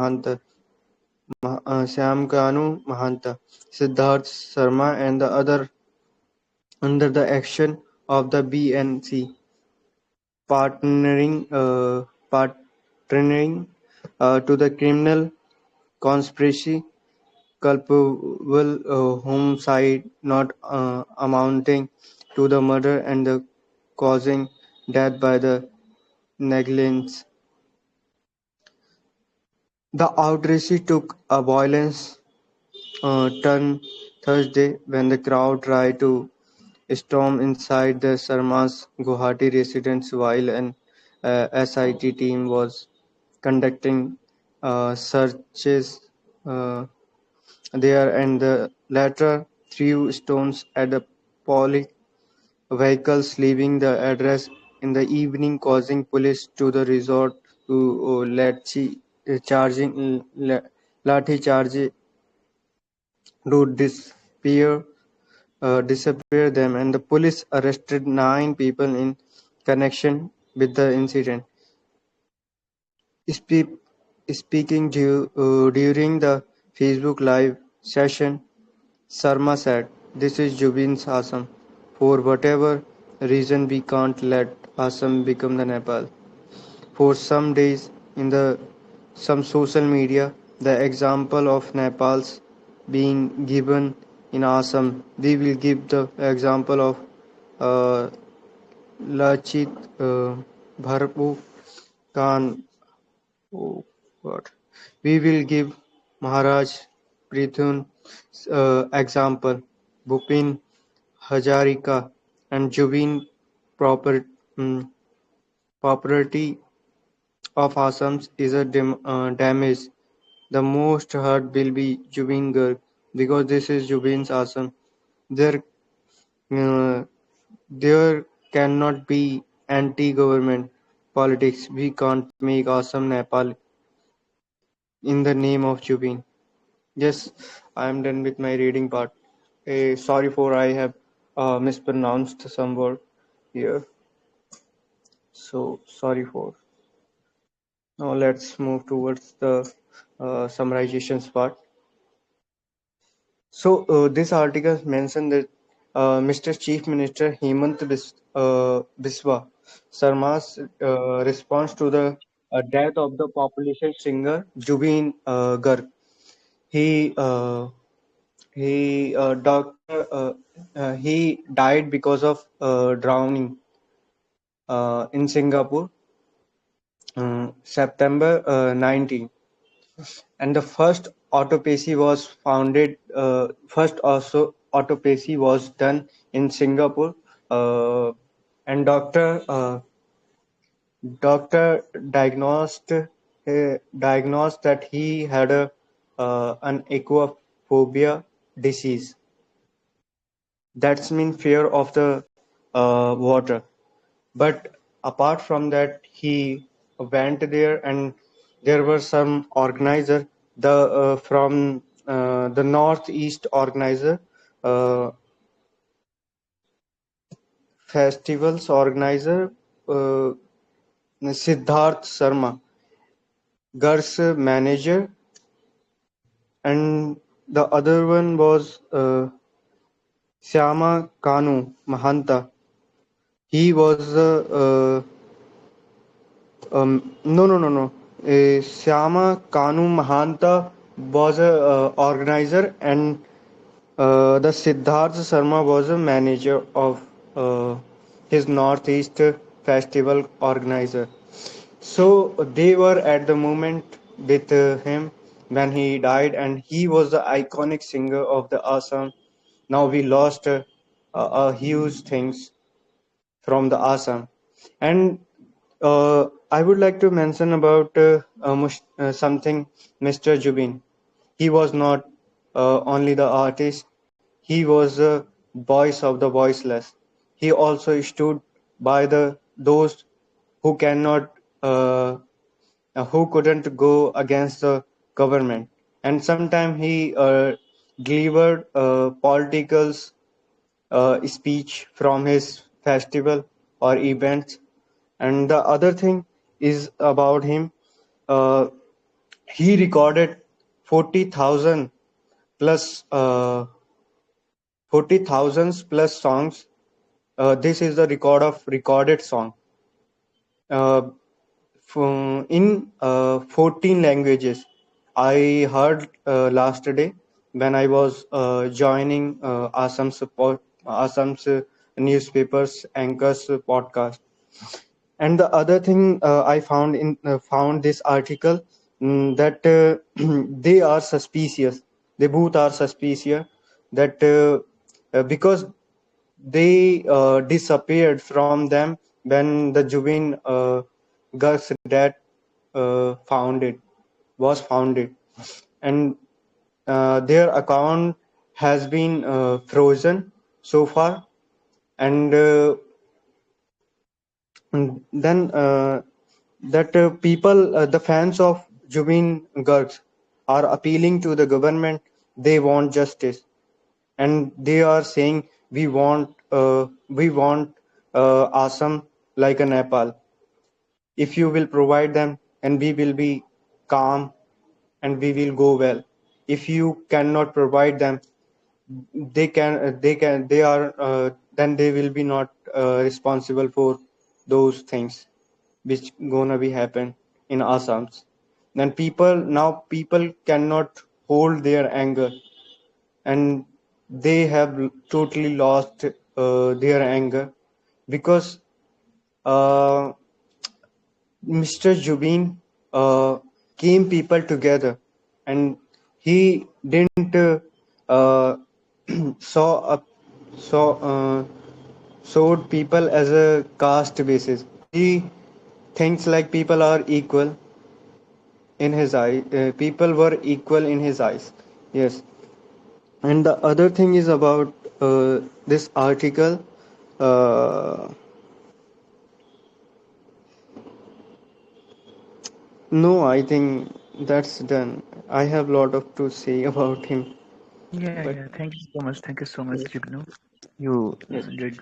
Syam Kanu Mahanta, Siddharth Sharma, and the other under the action of the BNC, partnering partnering to the criminal conspiracy culpable homicide not amounting to the murder and the causing death by the negligence. The outrage took a violent turn Thursday when the crowd tried to storm inside the Sharma's Guwahati residence while an SIT team was conducting searches there, and the latter threw stones at the police vehicles leaving the address in the evening, causing police to the resort to lathi charge to disappear them, and the police arrested 9 people in connection with the incident. Spe- Speaking during the Facebook Live session, Sarma said, "This is Jubin's Assam. For whatever reason, we can't let Assam become the Nepal." For some days in the some social media, the example of Nepal's being given in Assam, we will give the example of uh, Lachit Bharpu Khan. Oh God. We will give Maharaj Prithun example, Bhupin Hajarika, and Jubin proper, um, property of Assam is a damage. The most hurt will be Jubin Garg, because this is Jubin's Assam. There, uh, there cannot be anti-government politics. We can't make Assam Nepal in the name of Jubin. Yes, I am done with my reading part. Sorry for I have mispronounced some word here. So sorry for. Now let's move towards the summarizations part. So this article mentioned that Mr. Chief Minister Hemant Biswa Sarma's response to the death of the population singer Jubin Garg. He he died because of drowning in Singapore, September 19, and the first autopsy was founded. First, also autopsy was done in Singapore, and doctor diagnosed that he had an aquaphobia disease. That's mean fear of the water. But apart from that, he went there, and there were some organizer, the from the northeast organizer, uh, festivals organizer, uh, Siddharth Sharma, Gars manager, and the other one was Syama Kanu Mahanta. He was no. Syama Kanu Mahanta was a organizer, and the Siddharth Sharma was a manager of his Northeast Festival organizer. So they were at the moment with him when he died, and he was the iconic singer of the Assam. Now we lost huge things from the Assam. And I would like to mention about something, Mr. Jubin. He was not only the artist, he was the voice of the voiceless. He also stood by the those who cannot, who couldn't go against the government. And sometimes he delivered political speech from his festival or events. And the other thing is about him, uh, he recorded 40,000 plus 40,000 plus songs. This is the record of recorded song uh, in 14 languages. I heard last day when I was joining Assam's newspapers anchors podcast. And the other thing I found this article, that they are suspicious. They both are suspicious that because they disappeared from them when the Jubin Garg's death was founded, and their account has been frozen so far. And then that people, the fans of Jubin Garg are appealing to the government. They want justice, and they are saying we want Assam like a Nepal. If you will provide them, and we will be calm, and we will go well. If you cannot provide them, they are then they will be not responsible for those things which gonna be happen in Assam. Then people cannot hold their anger, and they have totally lost their anger because uh, Mr. Jubin came people together, and he didn't saw up saw showed people as a caste basis. He thinks like people are equal in his eye. People were equal in his eyes. Yes. And the other thing is about this article. No, I think that's done. I have a lot of to say about him, but Yeah. Thank you so much. Thank you so much, Jibnu. You yes, did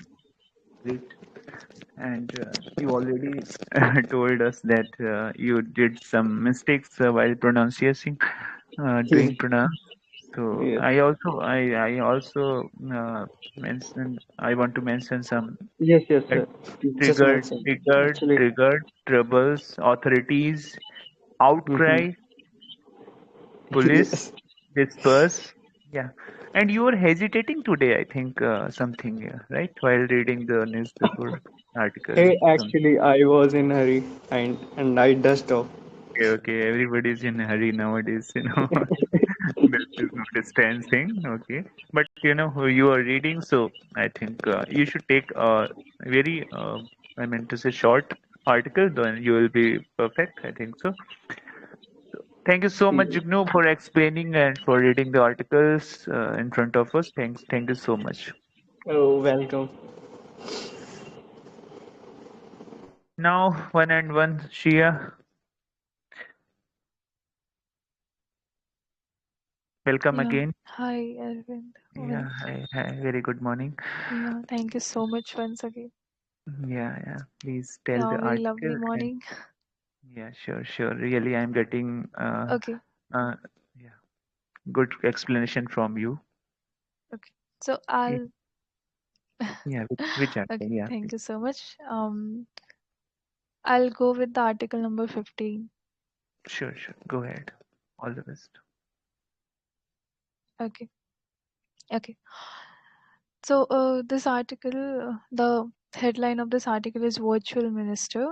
great, and you already told us that you did some mistakes while pronouncing, yes, doing pronounce. So yes, I also mentioned, I want to mention some yes, yes, that sir. Just mention. Actually, triggered troubles, authorities, mhm. outcry, police Yes. disperse. Yeah, and you were hesitating today, I think, something, yeah, right, while reading the newspaper article. Hey, Some actually, I was in hurry, and I dust off. okay, everybody's in a hurry nowadays. is not a strange thing. Okay, but you are reading, so I think you should take a very, I meant to say, short article. Then you will be perfect. I think so. Thank you so much, Jignu, for explaining and for reading the articles in front of us. Thanks. Thank you so much. Oh, welcome. Now, one and one, Shia, welcome Yeah. again. Hi, Arvind. Yeah, hi, hi. Very good morning. Yeah, thank you so much once again. Yeah, yeah. Please tell Yeah, the very lovely article and morning. yeah, sure, sure. Really, I'm getting Okay, uh, yeah, good explanation from you. okay. So Yeah, I'll yeah. Which article? okay, Yeah, thank please. you so much. I'll go with the article number 15. Sure, sure. Go ahead. All the best. Okay, okay. So this article, the headline of this article is Virtual Minister,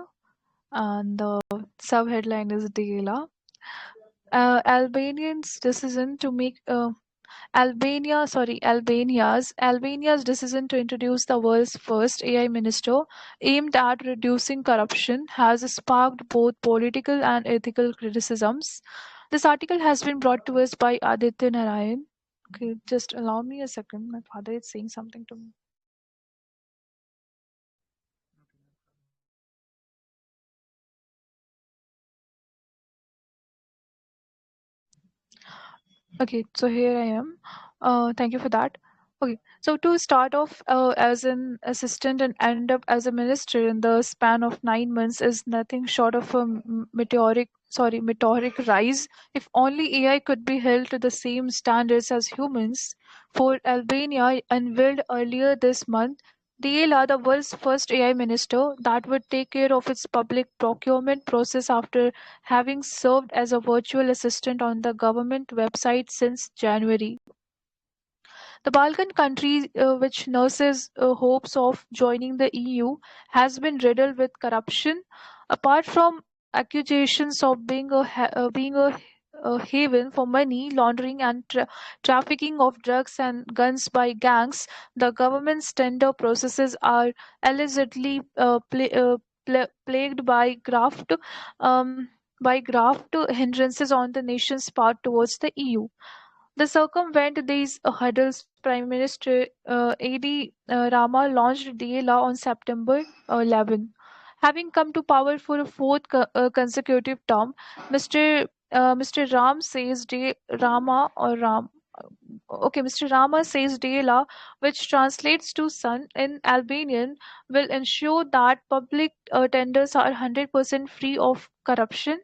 and the subheadline is Dela. Albanians' decision to make Albania's decision to introduce the world's first AI minister aimed at reducing corruption has sparked both political and ethical criticisms. This article has been brought to us by Aditya Narayan. Okay, just allow me a second. My father is saying something to me. Okay, so here I am. Thank you for that. Okay, so to start off as an assistant and end up as a minister in the span of 9 months is nothing short of a meteoric rise. If only AI could be held to the same standards as humans. For Albania, unveiled earlier this month, DLA, the world's first AI minister that would take care of its public procurement process after having served as a virtual assistant on the government website since January. The Balkan country, which nurses hopes of joining the EU, has been riddled with corruption. Apart from accusations of being a haven for money laundering and trafficking of drugs and guns by gangs, the government's tender processes are allegedly plagued um, by graft hindrances on the nation's path towards the EU. To circumvent these hurdles, Prime Minister A.D. Rama launched the law on September 11. Having come to power for a fourth consecutive term, Mr. Ram says De Rama or Ram. Okay, Mr. Rama says Dela, which translates to son in Albanian, will ensure that public tenders are 100% free of corruption.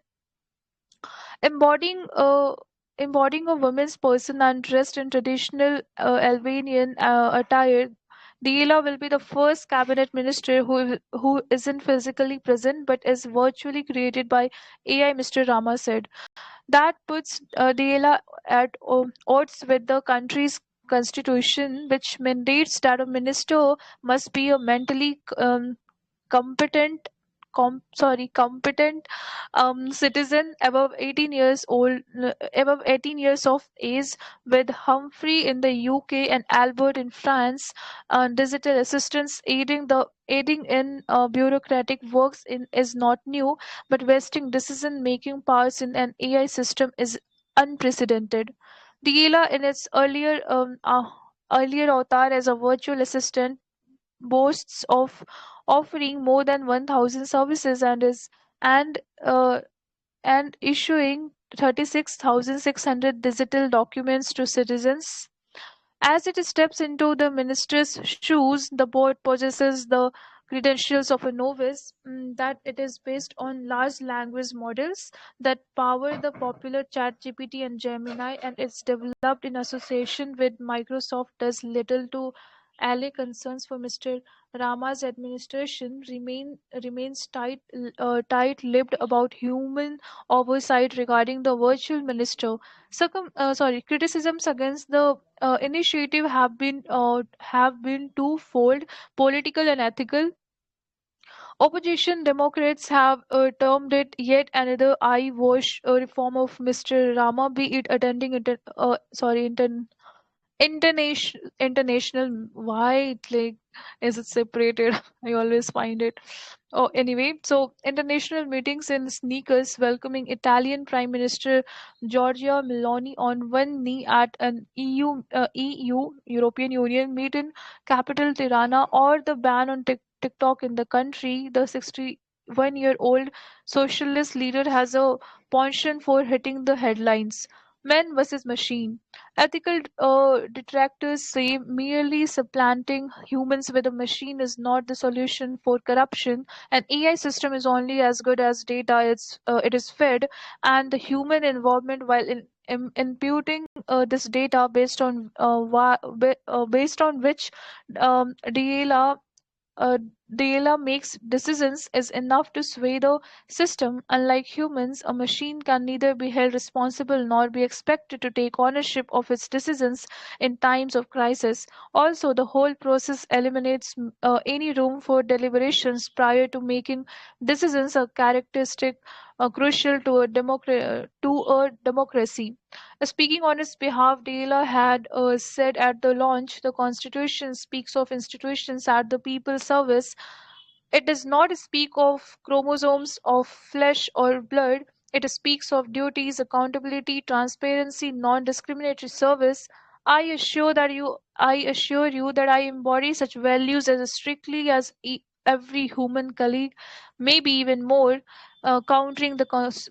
Embodying a embodying a woman's person and dressed in traditional Albanian attire, Diela will be the first cabinet minister who isn't physically present but is virtually created by AI, Mr. Rama said. That puts Diela at odds with the country's constitution, which mandates that a minister must be a mentally competent competent citizen above 18 years of age, with Humphrey in the UK and Albert in France. Digital assistants aiding in bureaucratic works is not new, but vesting decision making powers in an AI system is unprecedented. Diela, in its earlier avatar as a virtual assistant, boasts of offering more than 1,000 services and uh, and issuing 36,600 digital documents to citizens. As it steps into the minister's shoes, the board possesses the credentials of a novice, that it is based on large language models that power the popular ChatGPT and Gemini, and it's developed in association with Microsoft does little to allay concerns for Mr. Rama's administration remains tight-lipped about human oversight regarding the virtual minister. Criticisms against the initiative have been twofold: political and ethical. Opposition Democrats have termed it yet another eye wash reform of Mr. Rama, be it attending international. Why like is it separated? I always find it. Oh, anyway, so international meetings in sneakers, welcoming Italian Prime Minister Giorgia Meloni on one knee at an EU European Union meet in capital Tirana, or the ban on TikTok in the country. The 61-year-old socialist leader has a penchant for hitting the headlines. Men versus machine. Ethical detractors say merely supplanting humans with a machine is not the solution for corruption. An AI system is only as good as data it is fed, and the human involvement while imputing this data based on which DLA Dela makes decisions is enough to sway the system. Unlike humans, a machine can neither be held responsible nor be expected to take ownership of its decisions in times of crisis. Also, the whole process eliminates any room for deliberations prior to making decisions, a characteristic crucial to a democracy. Speaking on his behalf, Dela had said at the launch, the Constitution speaks of institutions at the people's service. It does not speak of chromosomes of flesh or blood. It speaks of duties, accountability, transparency, non-discriminatory service. I assure you that I embody such values as strictly as every human colleague, maybe even more. Countering the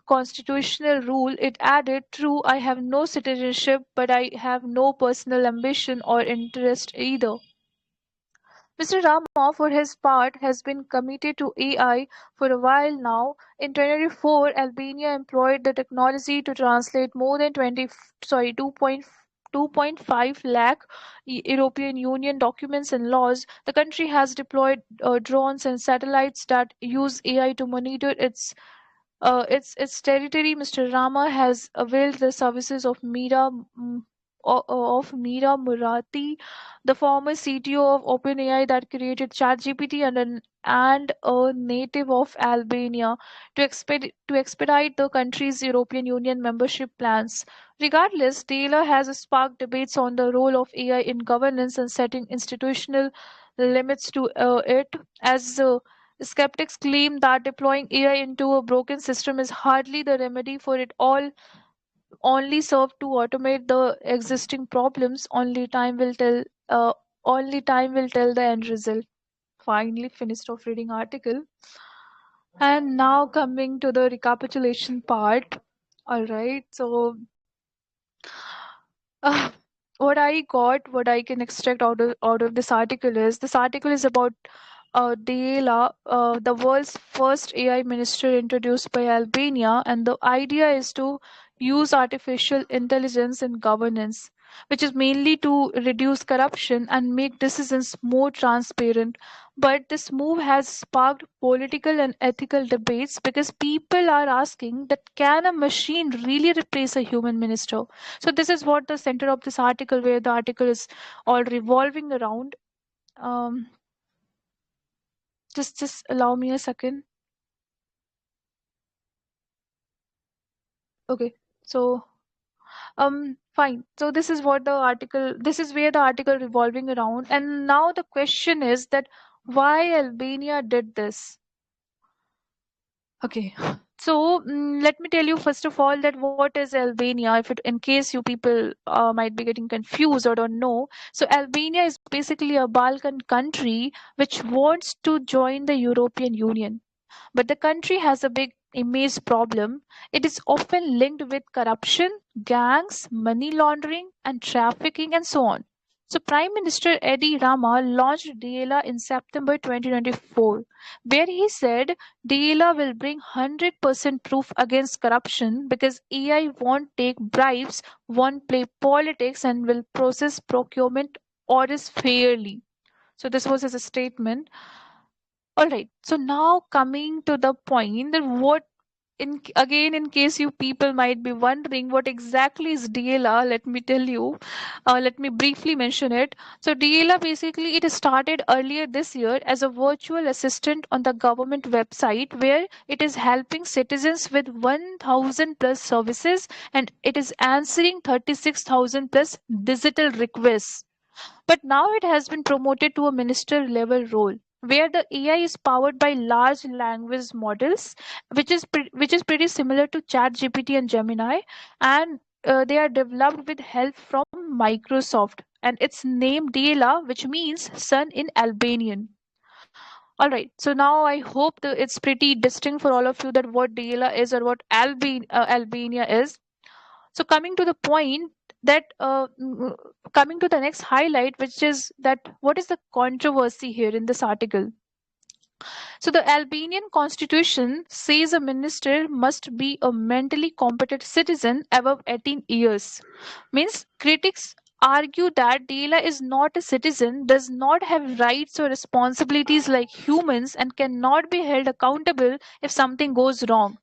constitutional rule, it added, "True, I have no citizenship, but I have no personal ambition or interest either." Mr. Rama, for his part, has been committed to AI for a while now. In 2024, Albania employed the technology to translate more than 2.5 lakh European Union documents and laws. The country has deployed drones and satellites that use AI to monitor its territory. Mr. Rama has availed the services of Meera Murati, the former CTO of OpenAI that created ChatGPT, and a native of Albania, to expedite the country's European Union membership plans. Regardless, Taylor has sparked debates on the role of AI in governance and setting institutional limits to it, as skeptics claim that deploying AI into a broken system is hardly the remedy for it all, only serve to automate the existing problems. Uh, Only time will tell the end result. Finally finished off reading article. And now coming to the recapitulation part. All right. So uh, what I can extract out of this article is about Deela, the world's first AI minister introduced by Albania, and the idea is to use artificial intelligence in governance, which is mainly to reduce corruption and make decisions more transparent. But this move has sparked political and ethical debates because people are asking that, can a machine really replace a human minister? So this is what the center of this article, where the article is all revolving around. Um, just allow me a second. Okay, so fine. So this is where the article revolving around, and now the question is that why Albania did this. Okay, so let me tell you first of all that what is Albania, in case you people might be getting confused or don't know. So Albania is basically a Balkan country which wants to join the European Union. But the country has a big image problem. It is often linked with corruption, gangs, money laundering, and trafficking, and so on. So, Prime Minister Edi Rama launched DELA in September 2024, where he said DELA will bring 100% proof against corruption because AI won't take bribes, won't play politics, and will process procurement orders fairly. So, this was his statement. All right. So now coming to the point that what in case you people might be wondering what exactly is DLR, let me tell you. Let me briefly mention it. So DLR basically it started earlier this year as a virtual assistant on the government website where it is helping citizens with 1,000 plus services and it is answering 36,000 plus digital requests. But now it has been promoted to a minister level role where the AI is powered by large language models, which is pretty similar to ChatGPT and Gemini, and they are developed with help from Microsoft, and it's named Dela, which means sun in Albanian. All right, so now I hope that it's pretty distinct for all of you that what Dela is or what Albania is. So coming to the point that coming to the next highlight, which is that what is the controversy here in this article? So the Albanian constitution says a minister must be a mentally competent citizen above 18 years. Means critics argue that Dela is not a citizen, does not have rights or responsibilities like humans, and cannot be held accountable if something goes wrong.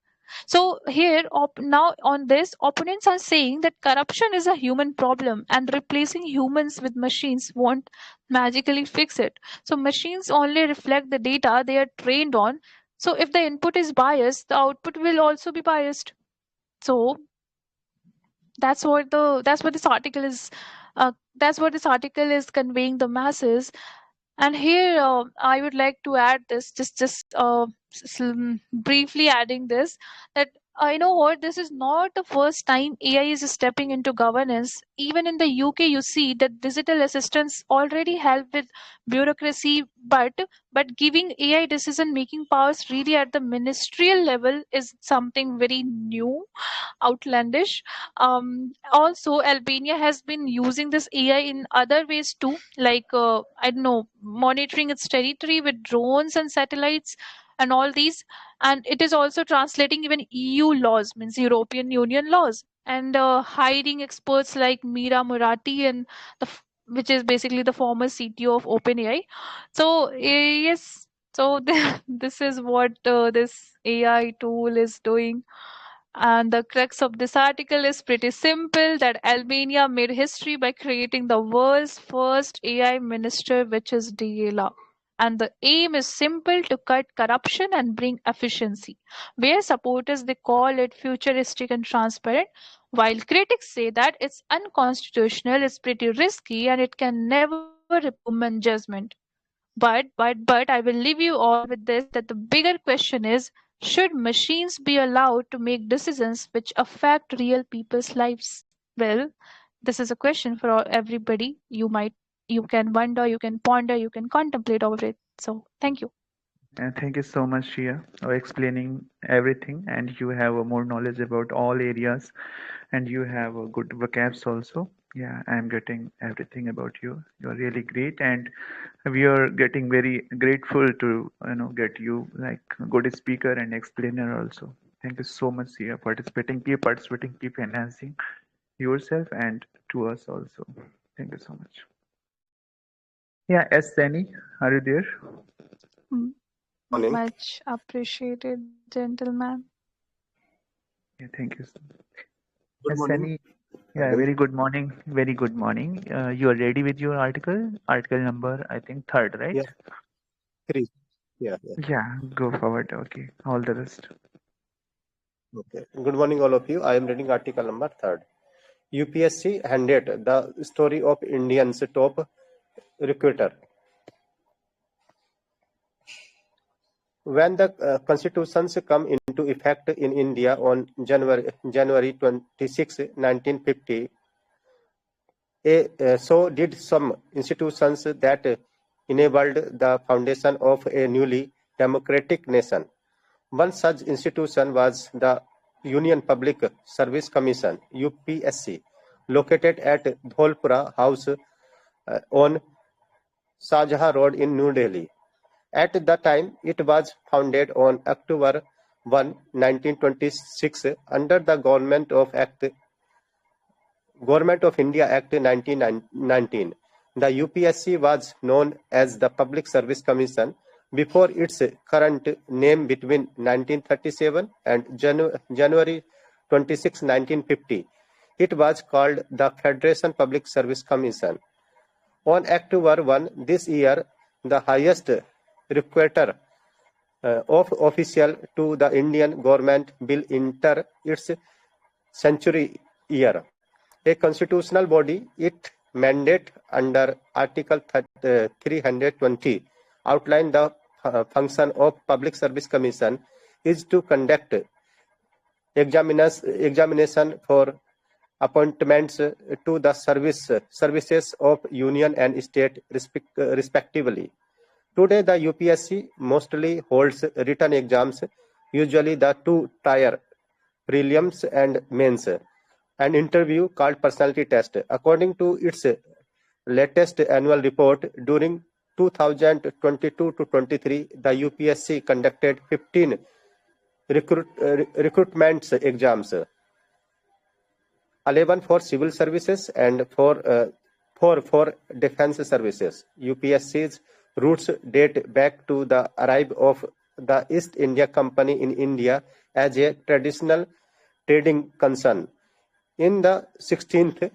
So here, now on this, opponents are saying that corruption is a human problem, and replacing humans with machines won't magically fix it. So machines only reflect the data they are trained on. So if the input is biased, the output will also be biased. So that's what this article is. That's what this article is conveying the masses. And here I would like to add this, briefly adding this, that I know what this is not the first time AI is stepping into governance. Even in the UK, you see that digital assistants already help with bureaucracy, but giving AI decision making powers really at the ministerial level is something very new, outlandish. Also, Albania has been using this AI in other ways too, like I don't know, monitoring its territory with drones and satellites and all these. And it is also translating even EU laws, means European Union laws, and hiring experts like Mira Murati and which is basically the former CTO of OpenAI. So yes, so this is what this AI tool is doing. And the crux of this article is pretty simple, that Albania made history by creating the world's first AI minister, which is Diela. And the aim is simple, to cut corruption and bring efficiency. Where supporters they call it futuristic and transparent, while critics say that it's unconstitutional, it's pretty risky, and it can never replace human judgment. But I will leave you all with this, that the bigger question is, should machines be allowed to make decisions which affect real people's lives? Well, this is a question for everybody. You can wonder, you can ponder, you can contemplate over it. So thank you. Thank you so much, Shia, for explaining everything. And you have more knowledge about all areas, and you have a good vocabs also. Yeah, I'm getting everything about you. You're really great, and we are getting very grateful to get you like a good speaker and explainer also. Thank you so much, Shia, participating. Keep participating. Keep enhancing yourself and to us also. Thank you so much. Yeah, S. Sani, are you there? Mm, Morning. Much appreciated, gentleman. Yeah, thank you. Good S. morning. Sani, yeah, Arvind. very good morning. Very good morning. You are ready with your article? Article number, I think, 3rd, right? Yeah. 3. Yeah. Yeah, go forward. Okay, all the best. Okay. Good morning, all of you. I am reading article number 3rd. UPSC handed the story of Indians top recruiter. When the constitutions come into effect in India on January 26, 1950, so did some institutions that enabled the foundation of a newly democratic nation. One such institution was the Union Public Service Commission (UPSC), located at Dholpura House on Shahjahan Road in New Delhi. At the time, it was founded on October 1, 1926, under the Government of India Act 1919. The UPSC was known as the Public Service Commission before its current name between 1937 and January 26, 1950. It was called the Federation Public Service Commission. On October 1 this year, the highest requitor of official to the Indian government will enter its century year. A constitutional body, its mandate under Article 320 outline the function of Public Service Commission is to conduct examination for appointments to the services of union and state respectively. Today, the UPSC mostly holds written exams, usually the two-tier prelims and mains, an interview called personality test. According to its latest annual report, during 2022 to 23, the UPSC conducted 15 recruitment exams, 11 for civil services and 4 for defense services. UPSC's roots date back to the arrival of the East India Company in India as a traditional trading concern. In the 16th,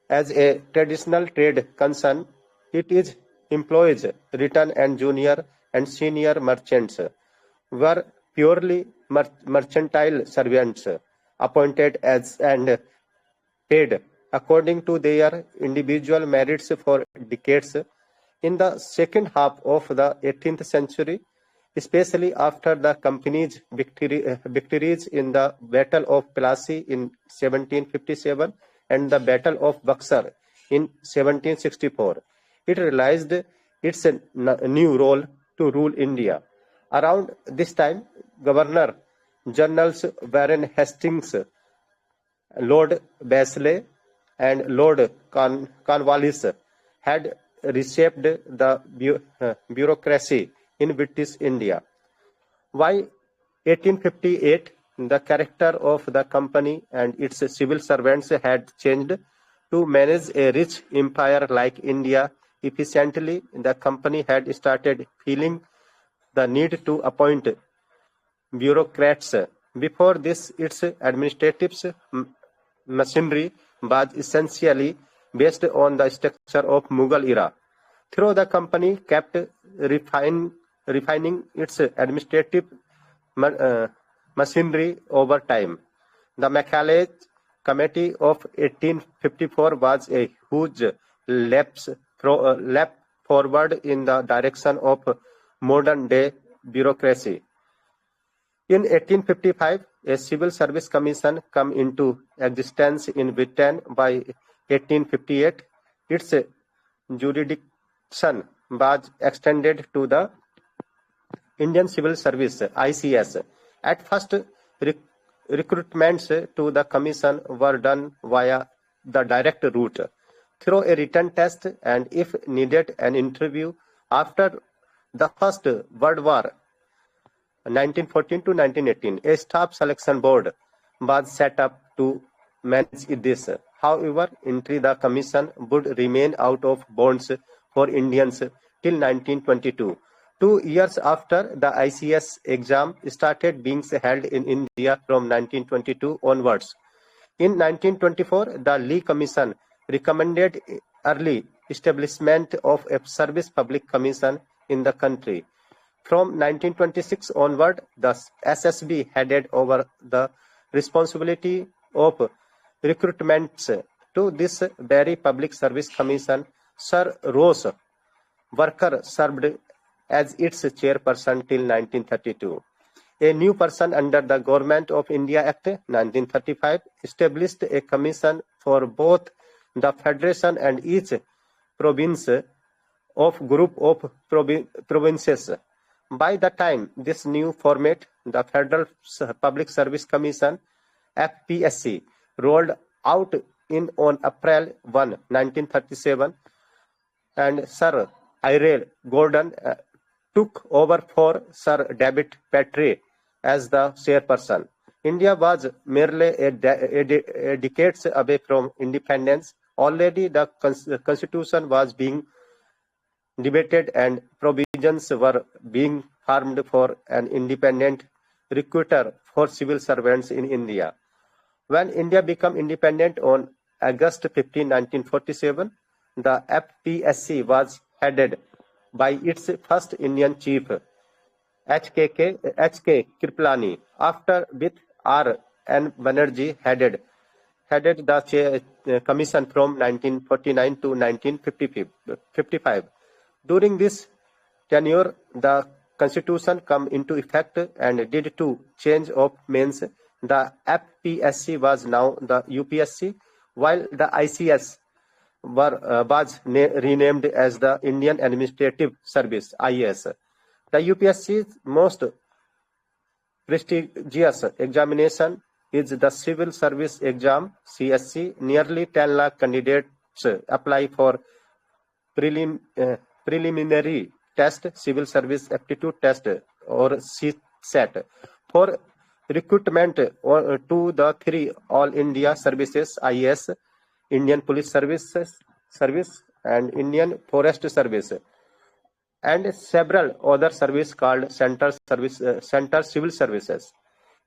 as a traditional trade concern, it employs written and junior and senior merchants were purely mercantile servants appointed as and paid according to their individual merits for decades. In the second half of the 18th century, especially after the company's victories in the Battle of Plassey in 1757 and the Battle of Buxar in 1764, it realized its new role to rule India. Around this time, Governor Generals Warren Hastings, Lord Wellesley, and Lord Cornwallis had reshaped the bureaucracy in British India. By 1858, the character of the company and its civil servants had changed. To manage a rich empire like India efficiently, the company had started feeling the need to appoint bureaucrats. Before this, its administrative machinery was essentially based on the structure of Mughal era. Though the company kept refining its administrative machinery over time, the Macaulay Committee of 1854 was a huge leap forward in the direction of modern-day bureaucracy. In 1855, a civil service commission came into existence in Britain. By 1858, its jurisdiction was extended to the Indian Civil Service (ICS). At first, recruitments to the commission were done via the direct route, through a written test and, if needed, an interview. After the First World War, 1914 to 1918, a staff selection board was set up to manage this. However, entry the commission would remain out of bounds for Indians till 1922. 2 years after, the ICS exam started being held in India from 1922 onwards. In 1924, the Lee Commission recommended early establishment of a service public commission in the country. From 1926 onward, the SSB headed over the responsibility of recruitments to this very public service commission. Sir Rose Worker served as its chairperson till 1932. A new person under the Government of India Act 1935 established a commission for both the Federation and each province of group of provinces. By the time this new format, the Federal Public Service Commission (FPSC) rolled out on April 1, 1937, and Sir Irene Gordon took over for Sir David Petre as the chairperson. India was merely a decades away from independence. Already the constitution was being debated and provisions were being formed for an independent recruiter for civil servants in India. When India became independent on August 15, 1947, the FPSC was headed by its first Indian chief, H.K. Kripalani, after with R.N. Banerjee headed the commission from 1949 to 1955. During this tenure, the constitution came into effect, and did to change of means, the FPSC was now the UPSC, while the ICS was renamed as the Indian Administrative Service, IAS. The UPSC's most prestigious examination is the Civil Service Exam, CSC. Nearly 10 lakh candidates apply for preliminary test, Civil Service Aptitude Test, or CSAT, for recruitment to the 3 All India Services, IAS, Indian Police Service and Indian Forest Service, and several other services called Center Civil Services.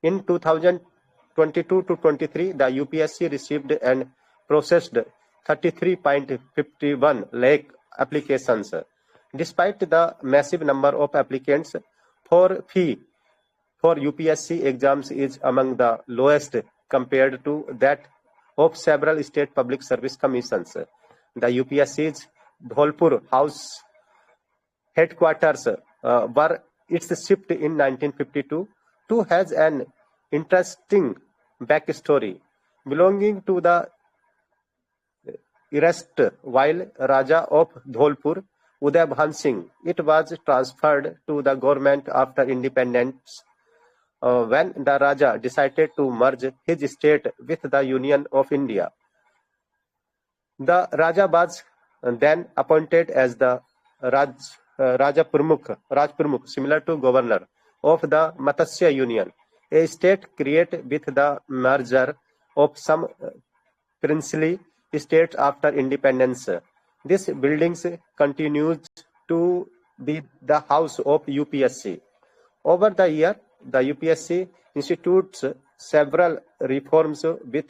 In 2022 to 23, the UPSC received and processed 33.51 lakh applications. Despite the massive number of applicants, fee for UPSC exams is among the lowest compared to that of several state public service commissions. The UPSC's Dholpur House headquarters were its shift in 1952 to has an interesting backstory. Belonging to the erstwhile Raja of Dholpur, Uday Bhan Singh, it was transferred to the government after independence when the Raja decided to merge his state with the Union of India. The Raja was then appointed as the Raj Pramukh, similar to governor of the Matsya Union, a state created with the merger of some princely states after independence. This building continues to be the house of UPSC. Over the year, the UPSC institutes several reforms with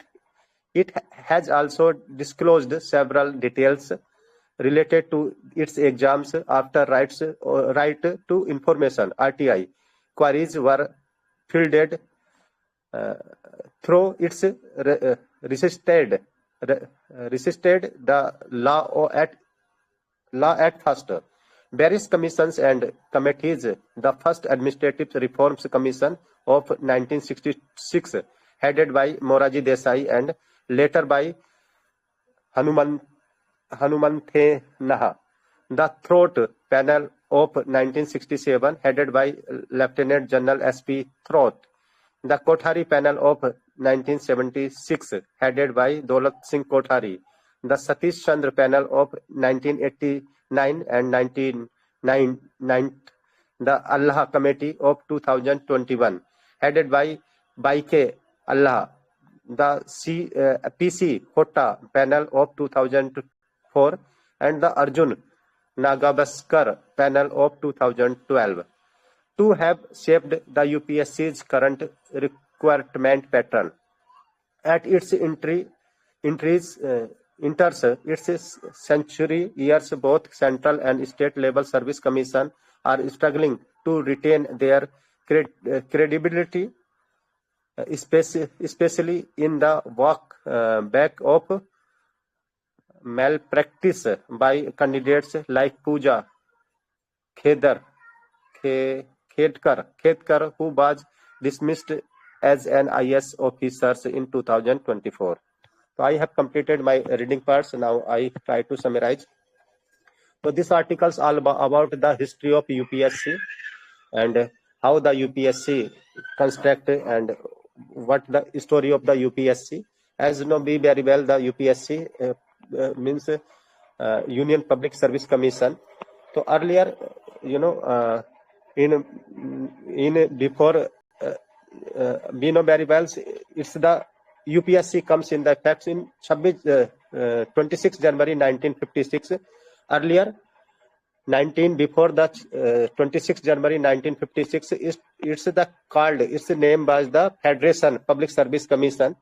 it has also disclosed several details related to its exams after right to information (RTI) queries were fielded through its resisted the law at first. Various commissions and committees, the first Administrative Reforms Commission of 1966, headed by Moraji Desai, and later by Hanumanthe Naha. The Throat Panel of 1967, headed by Lieutenant General S.P. Throat. The Kothari Panel of 1976, headed by Daulat Singh Kothari. The Satish Chandra Panel of 1989 and 1999. The Allah Committee of 2021, headed by Baike Allah. The PC Hotta Panel of 2004 and the Arjun Nagavaskar Panel of 2012 to have shaped the UPSC's current recruitment pattern. At its enters its century years, both central and state level service commission are struggling to retain their credibility, especially in the back of malpractice by candidates like Pooja Khedkar, who was dismissed as an IS officer in 2024. So I have completed my reading parts. Now I try to summarize. So this article is all about the history of UPSC and how the UPSC constructed and what the story of the UPSC. As you know very well, the UPSC means Union Public Service Commission. So earlier, before we know very well, it's the UPSC comes in the effect in 26 January 1956. Earlier, before the 26 January 1956, it's the name was the Federation Public Service Commission,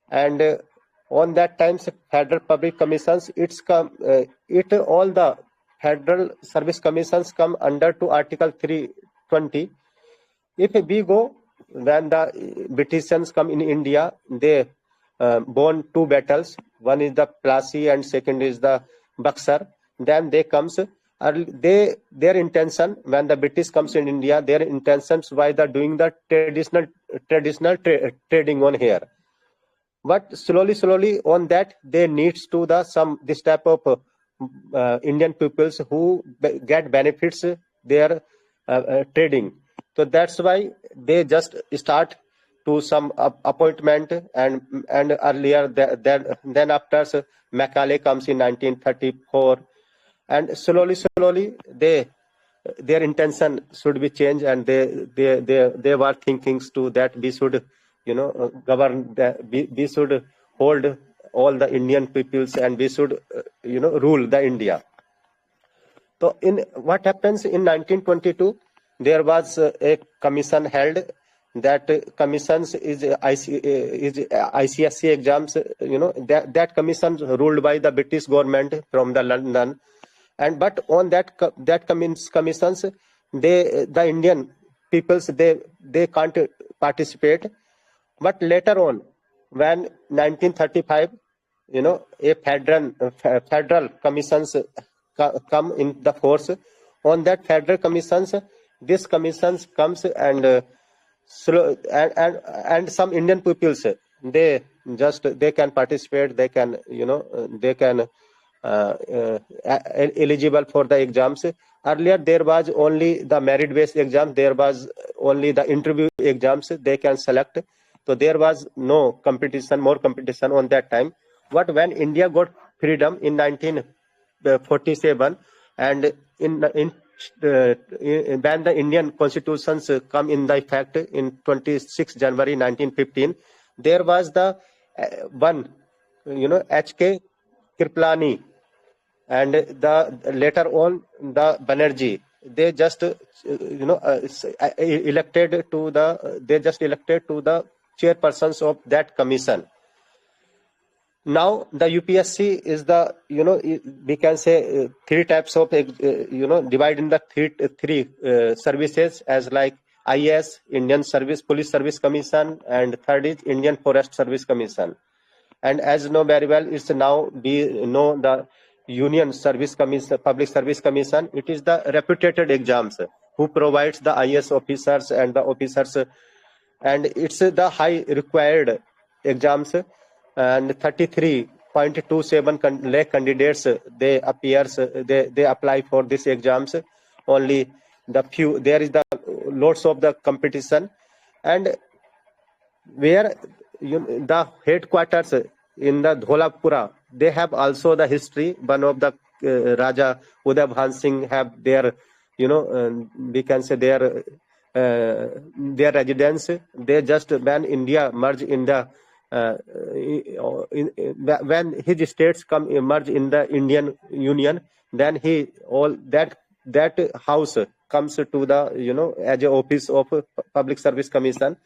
and on that times Federal Public Commissions, all the Federal Service Commissions come under to Article 320. If we go, when the Britishers come in India, they won two battles. One is the Plassey and second is the Buxar. Then they comes, their intention when the British comes in India, their intentions by the doing the traditional trading on here. But slowly on that they needs to this type of Indian peoples who get benefits their trading. So that's why they just start to some appointment, and earlier then after Macaulay comes in 1934, and slowly their intention should be changed, and they were thinking to that we should govern we should hold all the Indian peoples, and we should rule the India. So in what happens in 1922, there was a commission held. That commissions is ICSE exams. That commission ruled by the British government from the London, and but on that commissions, the Indian peoples they can't participate. But later on, when 1935, a federal commissions come in the force. On that federal commissions, this commissions comes, and and some Indian peoples they can participate. They can eligible for the exams. Earlier there was only the merit based exam. There was only the interview exams they can select. So there was no competition, more competition on that time. But when India got freedom in 1947, and when the Indian constitutions come in the effect in 26 January 1915, there was the one, H.K. Kirplani, and the later on the Banerjee. They just elected to the chairpersons of that commission. Now the UPSC is the we can say three types of divide in the three services as like IAS, Indian Police Service Commission, and third is Indian Forest Service Commission. And as you know very well, it's now the Union Service Commission, Public Service Commission. It is the reputed exams who provides the IAS officers and the officers, and it's the high required exams, and 33.27 lakh candidates they apply for these exams. Only the few, there is the lots of the competition, and where the headquarters in the Dholapura, they have also the history. One of the Raja Uday Bhan Singh have their we can say their residence. They just when India merged in the when his states merge in the Indian Union, then that house comes to the as a office of Public Service Commission.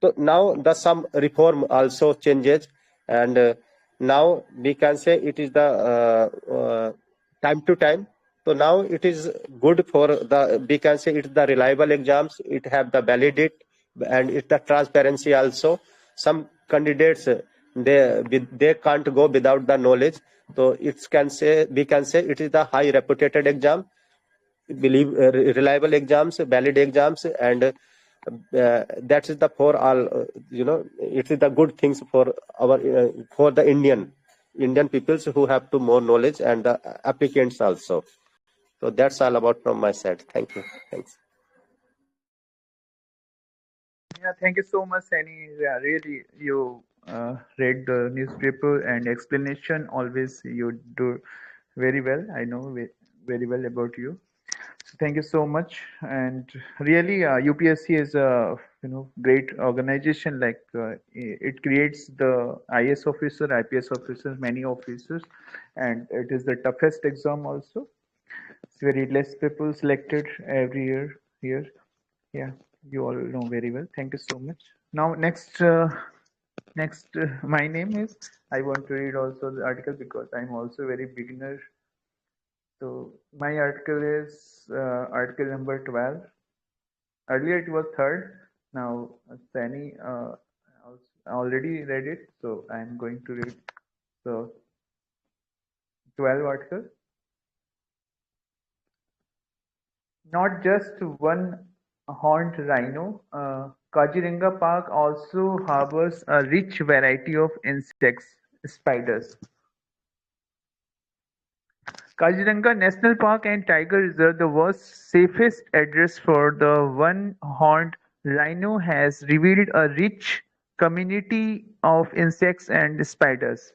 So now the some reform also changes, and now we can say it is the time to time. So now it is good for the, we can say it is the reliable exams. It have the validity, and it's the transparency also. Some candidates they can't go without the knowledge. So we can say it is the high reputed exam, reliable exams, valid exams, and that is the for all it is the good things for our for the Indian peoples who have to more knowledge, and the applicants also. So that's all about from my side. Thank you. Thanks. Yeah, thank you so much, Sani. Yeah, really, you read the newspaper and explanation. Always you do very well. I know very well about you. So thank you so much. And really, UPSC is a great organization. Like it creates the IS officer, IPS officers, many officers, and it is the toughest exam also. It's very less people selected every year here. Yeah, you all know very well. Thank you so much. Now, my name is. I want to read also the article because I'm also very beginner. So my article is article number 12. Earlier it was third. Now Sani already read it, so I'm going to read the 12 article. Not just one horned rhino, Kaziranga Park also harbors a rich variety of insects, spiders. Kaziranga National Park and Tiger Reserve, the world's safest address for the one-horned rhino, has revealed a rich community of insects and spiders.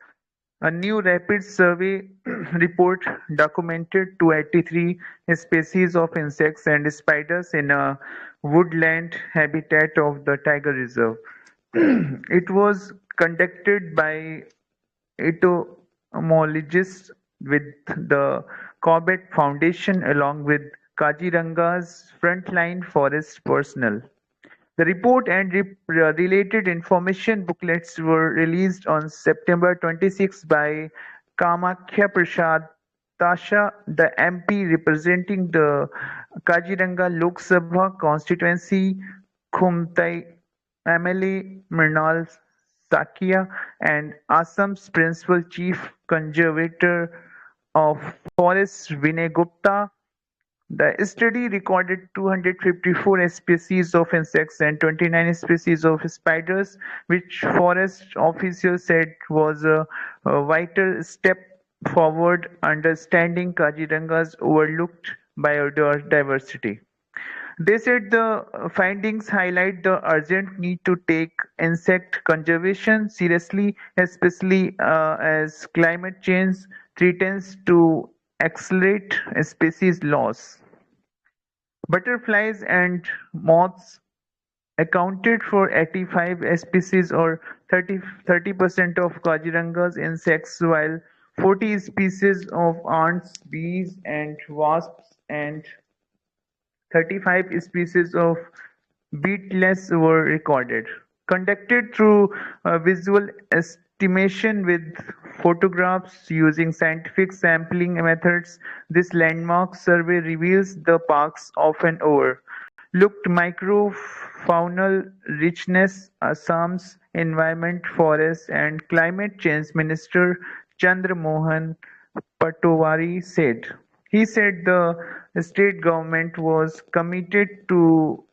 A new rapid survey report documented 283 species of insects and spiders in a woodland habitat of the Tiger Reserve. It was conducted by entomologists with the Corbett Foundation along with Kaziranga's frontline forest personnel. The report and related information booklets were released on September 26 by Kamakhya Prasad Tasha, the MP representing the Kaziranga Lok Sabha constituency, Khumtai MLA Mrinal Sakia, and Assam's Principal Chief Conservator of Forests Vinay Gupta. The study recorded 254 species of insects and 29 species of spiders, which forest officials said was a vital step forward understanding Kaziranga's overlooked biodiversity. They said the findings highlight the urgent need to take insect conservation seriously, especially as climate change threatens to accelerate species loss. Butterflies and moths accounted for 85 species or 30% of Kaziranga's insects, while 40 species of ants, bees, and wasps and 35 species of beetles were recorded. Conducted through visual estimation with photographs using scientific sampling methods, this landmark survey reveals the park's often overlooked microfaunal richness. Assam's Environment, Forest and Climate Change Minister Chandra Mohan Patowary said. He said the state government was committed to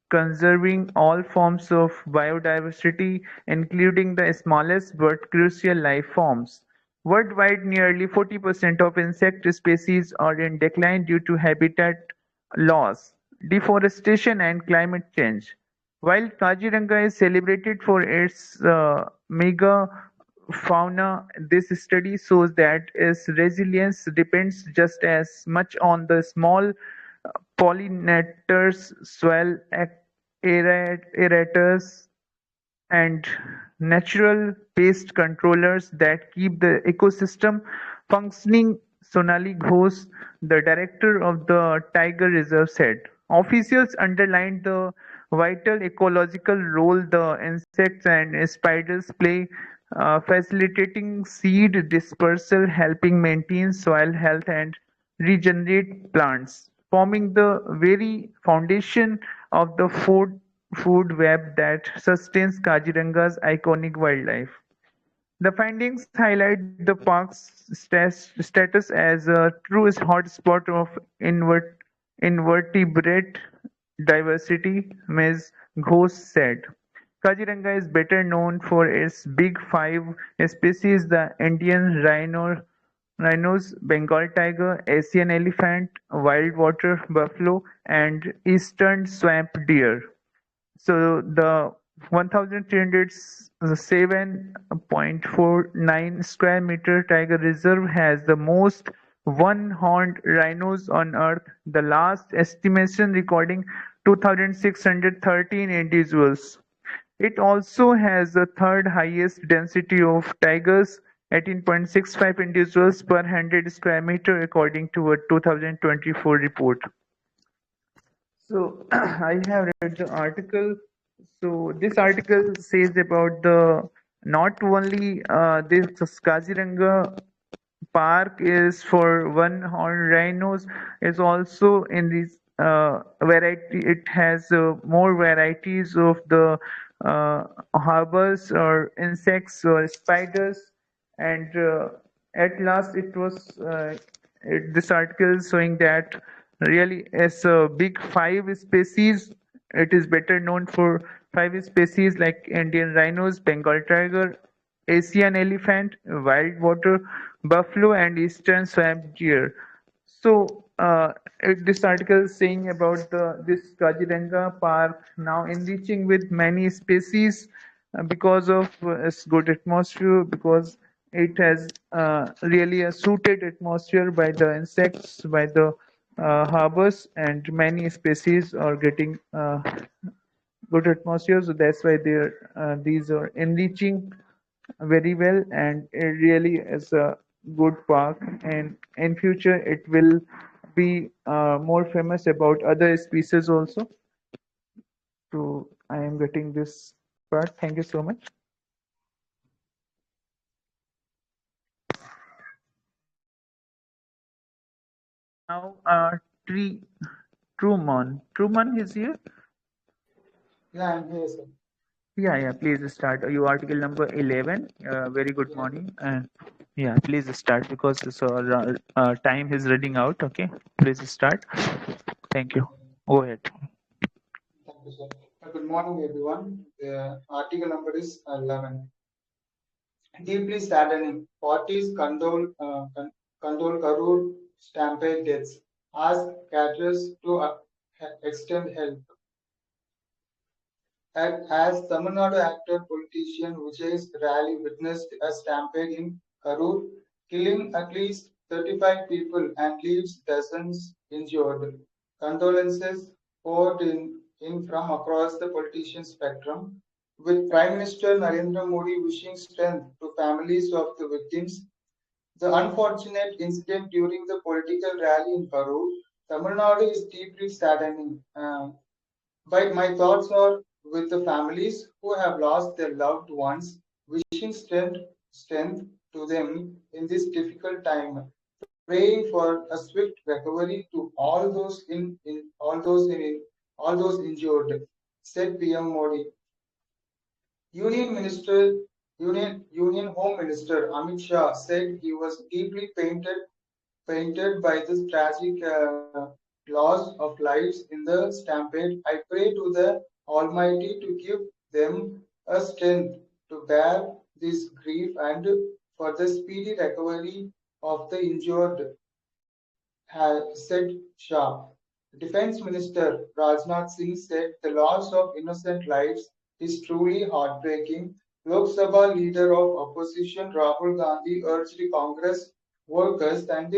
conserving all forms of biodiversity, including the smallest but crucial life forms. Worldwide, nearly 40% of insect species are in decline due to habitat loss, deforestation, and climate change. While Kaziranga is celebrated for its mega fauna, this study shows that its resilience depends just as much on the small pollinators, swell aerators, and natural pest controllers that keep the ecosystem functioning, Sonali Ghosh, the director of the Tiger Reserve, said. Officials underlined the vital ecological role the insects and spiders play, facilitating seed dispersal, helping maintain soil health, and regenerate plants, forming the very foundation of the food web that sustains Kaziranga's iconic wildlife. The findings highlight the park's status as a true hotspot of invertebrate diversity, Ms. Ghosh said. Kaziranga is better known for its big five species: the Indian rhinos, Bengal tiger, Asian elephant, wild water buffalo, and eastern swamp deer. So the 1307.49 square meter tiger reserve has the most one-horned rhinos on earth, the last estimation recording 2613 individuals. It also has the third highest density of tigers 18.65 individuals per 100 square meter according to a 2024 report. So I have read the article. So this article says about the not only this Kaziranga park is for one horn rhinos is also in this variety. It has more varieties of the uh, harbors or insects or spiders, and at last it was this article is showing that really as a big five species. It is better known for five species like Indian rhinos, Bengal tiger, Asian elephant, wild water buffalo, and eastern swamp deer. So this article is saying about this Kaziranga Park now enriching with many species because of its good atmosphere, because it has really a suited atmosphere by the insects, by the harbors, and many species are getting good atmosphere. So that's why these are enriching very well, and it really is a good park, and in future it will be more famous about other species also. So I am getting this part. Thank you so much. Now tree Truman is here. Yeah, I'm here, sir. Yeah, please start. You article number 11. Very good morning. And yeah, please start because time is running out. Okay, please start. Thank you. Go ahead. Thank you, sir. Good morning, everyone. The article number is 11. Deeply saddening. Parties condole Karur stampede deaths. Ask catchers to extend help. As Tamil Nadu actor politician Vijay's rally witnessed a stampede in Karur, killing at least 35 people and leaves dozens injured. Condolences poured in from across the politician spectrum, with Prime Minister Narendra Modi wishing strength to families of the victims. The unfortunate incident during the political rally in Karur, Tamil Nadu is deeply saddening. But my thoughts are with the families who have lost their loved ones, wishing strength to them in this difficult time, praying for a swift recovery to all those injured, said PM Modi. Union Minister Union Home Minister Amit Shah said he was deeply painted by this tragic loss of lives in the stampede. I pray to the Almighty to give them a strength to bear this grief and for the speedy recovery of the injured, said Shah. Defense Minister Rajnath Singh said the loss of innocent lives is truly heartbreaking. Lok Sabha leader of opposition Rahul Gandhi urged Congress workers and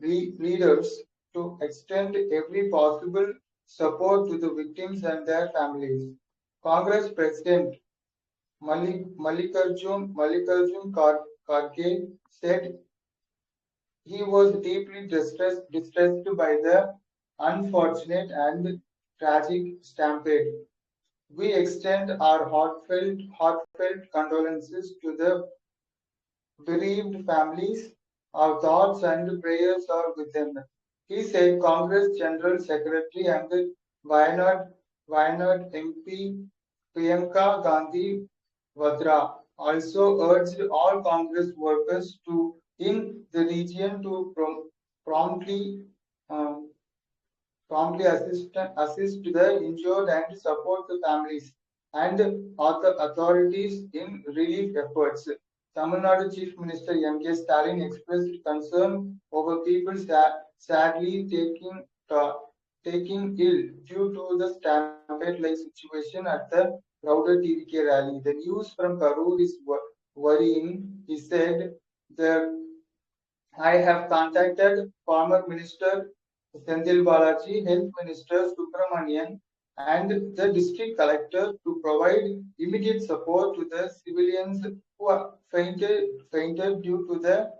leaders to extend every possible support to the victims and their families. Congress President Mallikarjun Kharge said he was deeply distressed by the unfortunate and tragic stampede. We extend our heartfelt condolences to the bereaved families. Our thoughts and prayers are with them. He said Congress General Secretary and Wayanad MP Priyanka Gandhi Vadra also urged all Congress workers in the region to promptly um, assist the injured and support the families and authorities in relief efforts. Tamil Nadu Chief Minister M.K. Stalin expressed concern over people sadly taking ill due to the stampede-like situation at the crowded TVK rally. The news from Karur is worrying. He said, I have contacted former Minister Senthil Balaji, Health Minister Subramanian, and the district collector to provide immediate support to the civilians who are fainted due to the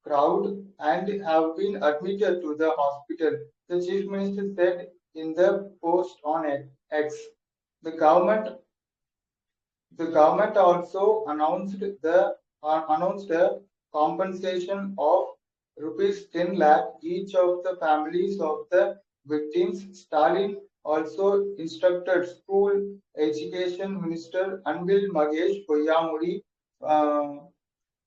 crowd and have been admitted to the hospital. The chief minister said in the post on X. The government the government also announced a compensation of rupees 10 lakh each of the families of the victims. Stalin also instructed School Education Minister Anbil Magesh Poyamudi uh,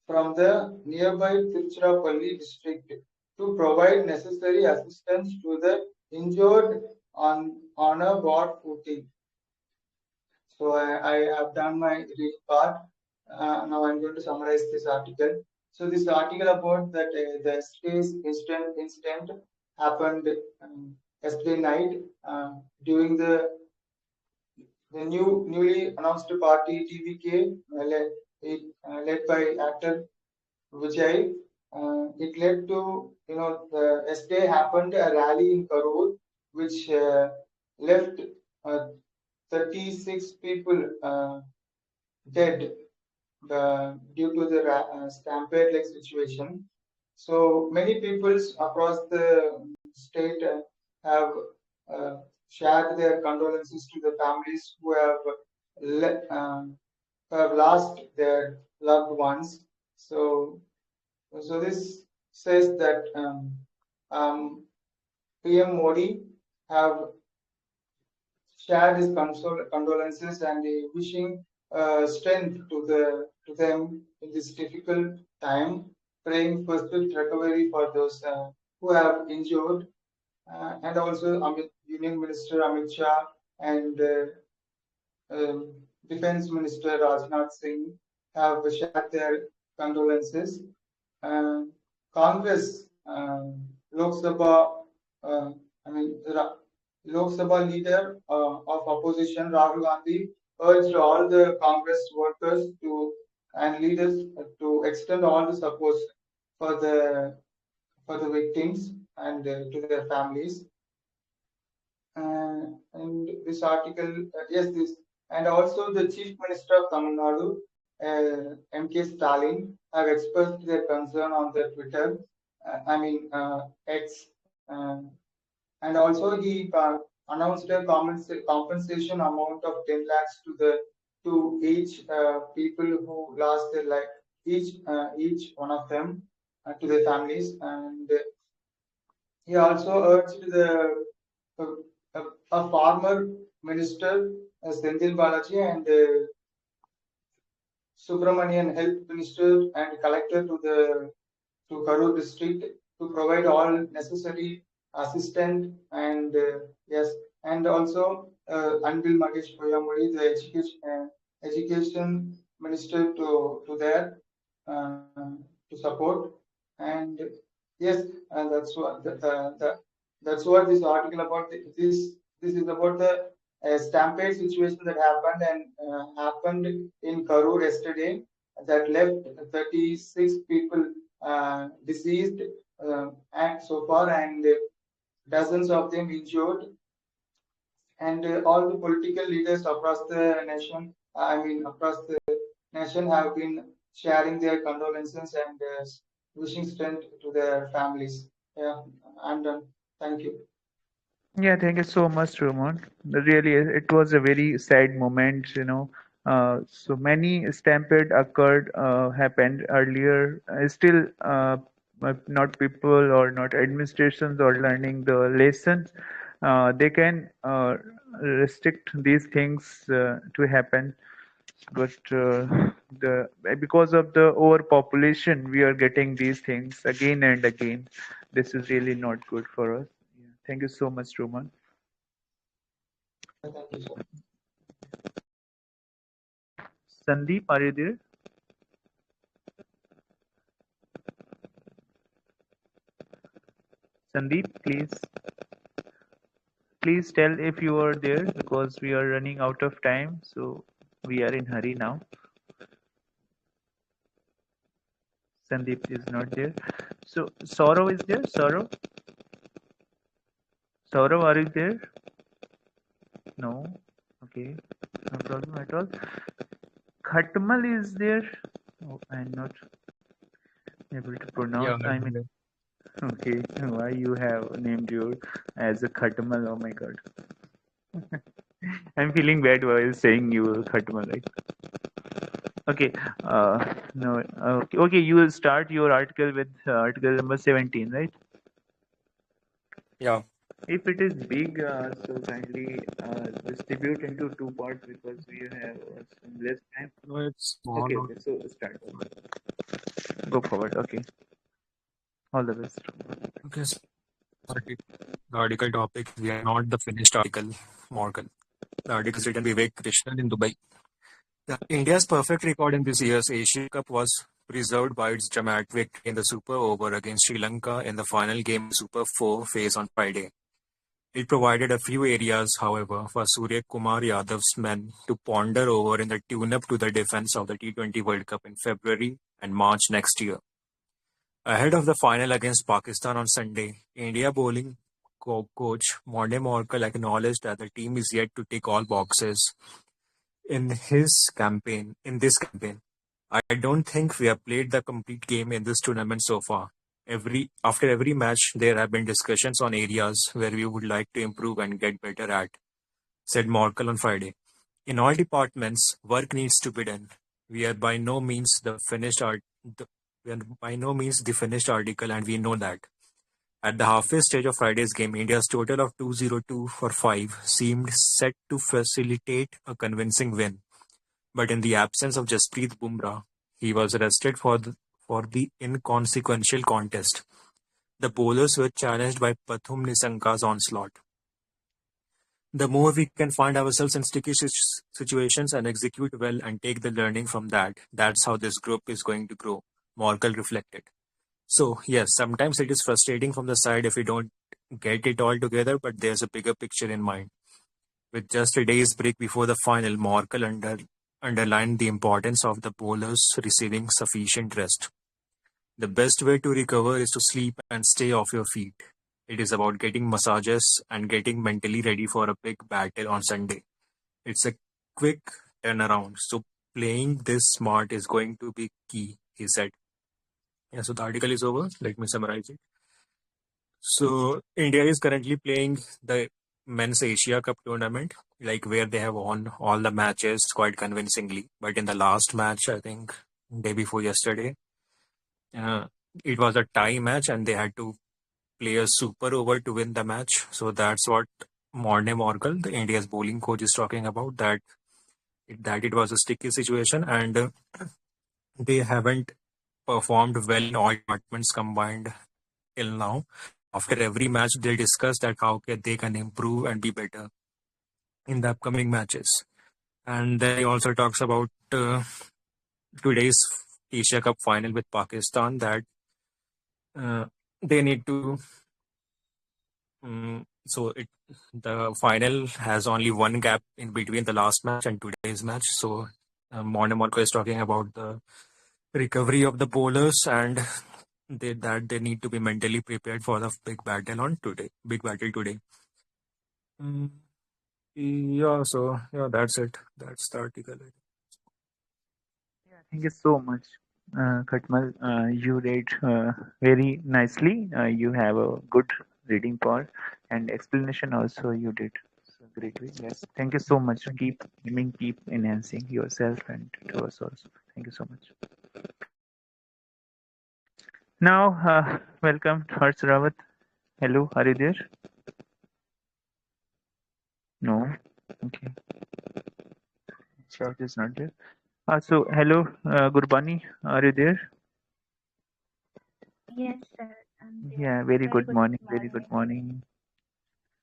from the nearby Tiruchirappalli district to provide necessary assistance to the injured on a war footing. So I have done my read part. Now I'm going to summarize this article. So this article about that the yesterday's incident happened yesterday night during the newly announced party TVK led by actor Vijay. It led to the yesterday happened a rally in Karur which left uh, 36 people dead due to the stampede-like situation. So many peoples across the state have uh, shared their condolences to the families who have lost their loved ones. So this says that PM Modi have shared his condolences and wishing strength to them in this difficult time, praying for swift recovery for those who have injured, and also Union Minister Amit Shah and um, Defense Minister Rajnath Singh have shared their condolences. Congress, Lok Sabha, uh, I mean, Lok Sabha leader of opposition Rahul Gandhi urged all the Congress workers and leaders to extend all the support for the victims and to their families. And this article, this, and also the Chief Minister of Tamil Nadu, M.K. Stalin, have expressed their concern on their Twitter, X, and also he announced a compensation amount of 10 lakhs to each people who lost their life, each one of them, to their families, and he also urged uh, a former minister, Senthil Balaji, and Subramanian Health Minister and Collector to Karur district to provide all necessary assistance and and also Anbil Magesh Poyamudi, the education minister to there to support. And yes, and that's what this article about. This is about the stampede situation that happened in Karur yesterday that left 36 people deceased and so far, and dozens of them injured. And all the political leaders across the nation have been sharing their condolences and wishing strength to their families. Yeah, I'm done. Thank you. Yeah, thank you so much, Roman. Really, it was a very sad moment, you know. So many stampede occurred, happened earlier. Still, not people or not administrations or learning the lessons. They can restrict these things to happen, but because of the overpopulation, we are getting these things again and again. This is really not good for us. Yeah. Thank you so much, Roman. Thank you, sir. Sandeep, are you there? Sandeep, please tell if you are there because we are running out of time. So we are in hurry now. Sandeep is not there. So Saurav is there. Saurav, are you there? No. Okay. No problem at all. Khatmal is there. Oh, I'm not able to pronounce. Yeah, I mean, okay. Why you have named you as a Khatmal? Oh my God. I'm feeling bad while saying you Khatmal, right? Okay. No. Okay. Okay. You will start your article with article number 17, right? yeah, If it is big, so kindly distribute into two parts because we have some less time. no, it's small. Okay. Okay. So start. Go forward. Okay. All the best. Okay, so the article topic, we are not the finished article, Morgan. The article is written Vivek Krishnan in Dubai. India's perfect record in this year's Asia Cup was preserved by its dramatic victory in the Super Over against Sri Lanka in the final game of Super 4 phase on Friday. It provided a few areas, however, for Surya Kumar Yadav's men to ponder over in the tune-up to the defense of the T20 World Cup in February and March next year. Ahead of the final against Pakistan on Sunday, India bowling coach Morne Morkel acknowledged that the team is yet to tick all boxes in this campaign. I don't think we have played the complete game in this tournament so far. After every match, there have been discussions on areas where we would like to improve and get better at, said Morkel on Friday. In all departments, work needs to be done. We are by no means we are by no means the finished article, and we know that. At the halfway stage of Friday's game, India's total of 202 for 5 seemed set to facilitate a convincing win. But in the absence of Jasprit Bumrah, he was rested for the inconsequential contest. The bowlers were challenged by Pathum Nisanka's onslaught. The more we can find ourselves in sticky situations and execute well and take the learning from that, that's how this group is going to grow, Morkel reflected. So, yes, sometimes it is frustrating from the side if we don't get it all together, but there's a bigger picture in mind. With just a day's break before the final, Morkel underlined the importance of the bowlers receiving sufficient rest. The best way to recover is to sleep and stay off your feet. It is about getting massages and getting mentally ready for a big battle on Sunday. It's a quick turnaround, so playing this smart is going to be key, he said. Yeah, so the article is over. Let me summarize it. So India is currently playing the Men's Asia Cup tournament, like where they have won all the matches quite convincingly. But in the last match, I think day before yesterday, uh, it was a tie match and they had to play a super over to win the match. So that's what Morne Morkel, the India's bowling coach, is talking about, that it was a sticky situation and they haven't performed well in all departments combined till now. After every match, they discuss that how they can improve and be better in the upcoming matches. And then he also talks about today's Asia Cup final with Pakistan, that uh, they need to. The final has only one gap in between the last match and today's match. So Morne Morko is talking about the recovery of the bowlers and that they need to be mentally prepared for the big battle today. Mm, yeah, so yeah, that's it. That's the article. Yeah, thank you so much, Khatmal. You read very nicely. You have a good reading part and explanation also you did. So great way. Yes. Thank you so much. Keep enhancing yourself and to us also. Thank you so much. Now, welcome Harsh Rawat. Hello, are you there? No. Okay. Short is not there. So hello, Gurbani, are you there? Yes, sir. I'm there. Yeah, very Very good good morning. Very morning. good morning.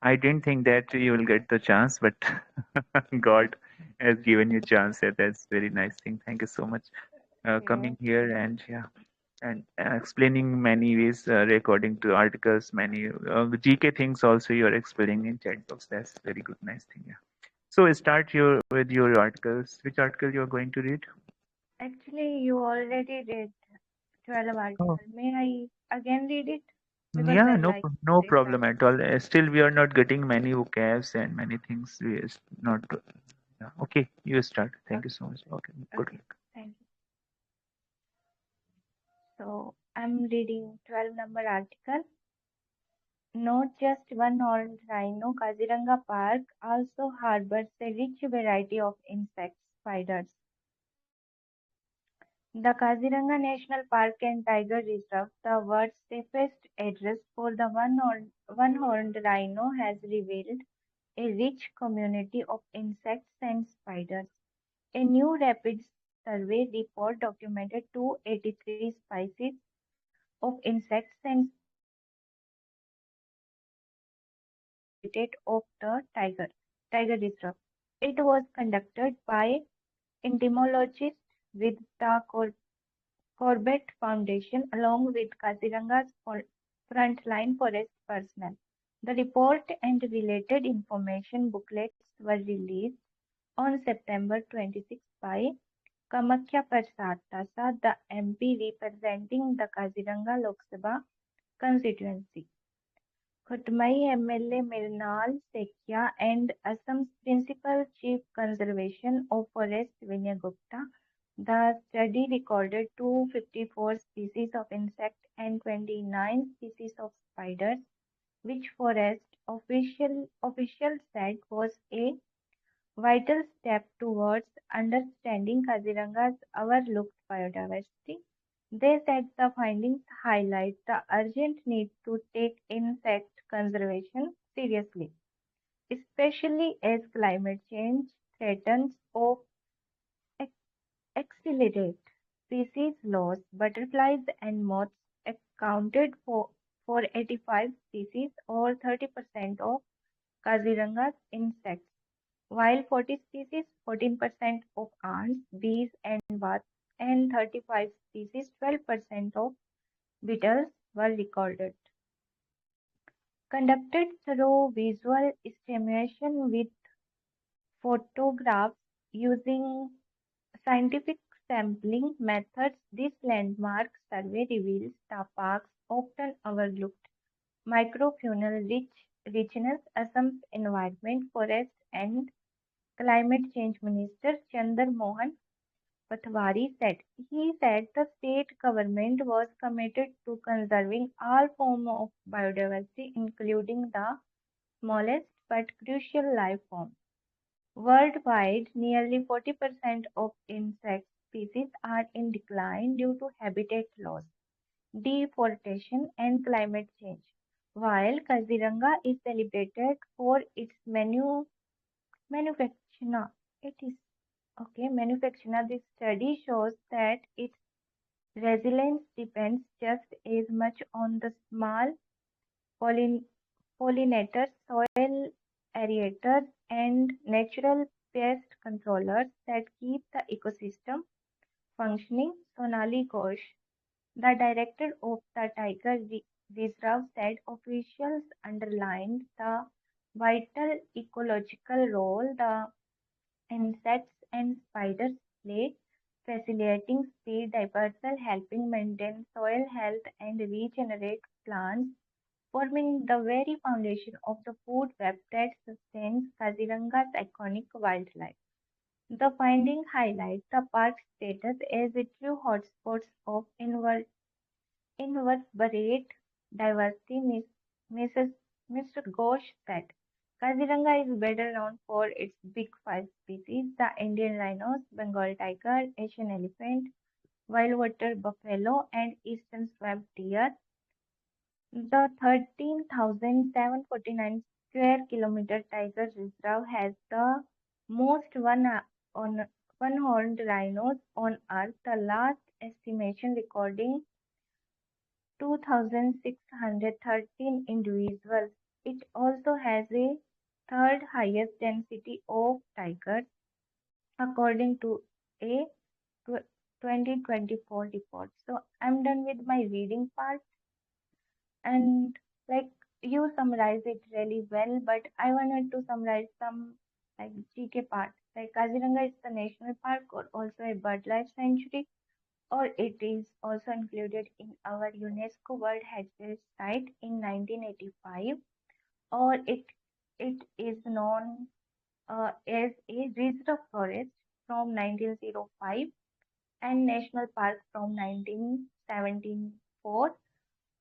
I didn't think that you will get the chance, but God has given you chance. Yeah, that's very nice thing. Thank you so much Okay. coming here and yeah, and explaining many ways according to articles, many GK things also you are explaining in chat box. That's very good, nice thing. Yeah. So start with your articles. Which article you are going to read? Actually, you already read 12 Oh, article. May I again read it? because Yeah, I no, like no this problem topic. at all. Still, we are not getting many vocabs and many things. We is not. Yeah. Okay, you start. Thank you Okay, so much. Okay, good okay, luck. thank you. So I'm reading 12 number article. Not just one-horned rhino, Kaziranga Park also harbors a rich variety of insects, spiders. The Kaziranga National Park and Tiger Reserve, the world's safest address for the one-horned rhino, has revealed a rich community of insects and spiders. A new rapid survey report documented 283 species of insects and spiders in the exclusive habitat of the tiger reserve. It was conducted by entomologists with the Corbett Foundation along with Kaziranga's frontline forest personnel. The report and related information booklets were released on September 26 by Kamakhya Prasad Tasa, the MP representing the Kaziranga Lok Sabha constituency. Khutmai MLA Mirnal Sekia and Assam's Principal Chief Conservation of Forest Vinay Gupta. The study recorded 254 species of insect and 29 species of spiders, which forest officials said was a vital step towards understanding Kaziranga's overlooked biodiversity. They said the findings highlight the urgent need to take insect conservation seriously, especially as climate change threatens or ac- accelerate species loss. Butterflies and moths accounted for 85 species or 30% of Kaziranga's insects, while 40 species, 14% of ants, bees, and bats, and 35 species, 12% of beetles were recorded. Conducted through visual stimulation with photographs using scientific sampling methods, this landmark survey reveals the park's often overlooked microfaunal richness. Assam's Environment, Forest and Climate Change Minister Chandar Mohan Patwari said. He said the state government was committed to conserving all forms of biodiversity, including the smallest but crucial life forms. Worldwide, nearly 40% of insect species are in decline due to habitat loss, deforestation, and climate change. While Kaziranga is celebrated for its manufacture, it is manufacture. This study shows that its resilience depends just as much on the small pollin- pollinators, soil aerators, and natural pest controllers that keep the ecosystem functioning. Sonali Ghosh, the director of the Reserve, said officials underlined the vital ecological role the insects and spiders play, facilitating seed dispersal, helping maintain soil health, and regenerate plants, forming the very foundation of the food web that sustains Kaziranga's iconic wildlife. The finding highlights the park's status as a true hotspot of invertebrate diversity. Mr. Ghosh said. Kaziranga is better known for its big five species: the Indian rhinos, Bengal tiger, Asian elephant, wild water buffalo, and eastern swift deer. The 13,749 square kilometer tiger reserve has the most on one-horned rhinos on Earth, the last estimation recording 2,613 individuals. It also has a third highest density of tigers, according to a 2024 report. So I'm done with my reading part, and like you summarized it really well, but I wanted to summarize some GK part. Like Kaziranga is the national park or also a birdlife sanctuary. or it is also included in our UNESCO World Heritage Site in 1985, or it is known as a reserve forest from 1905 and national park from 1974,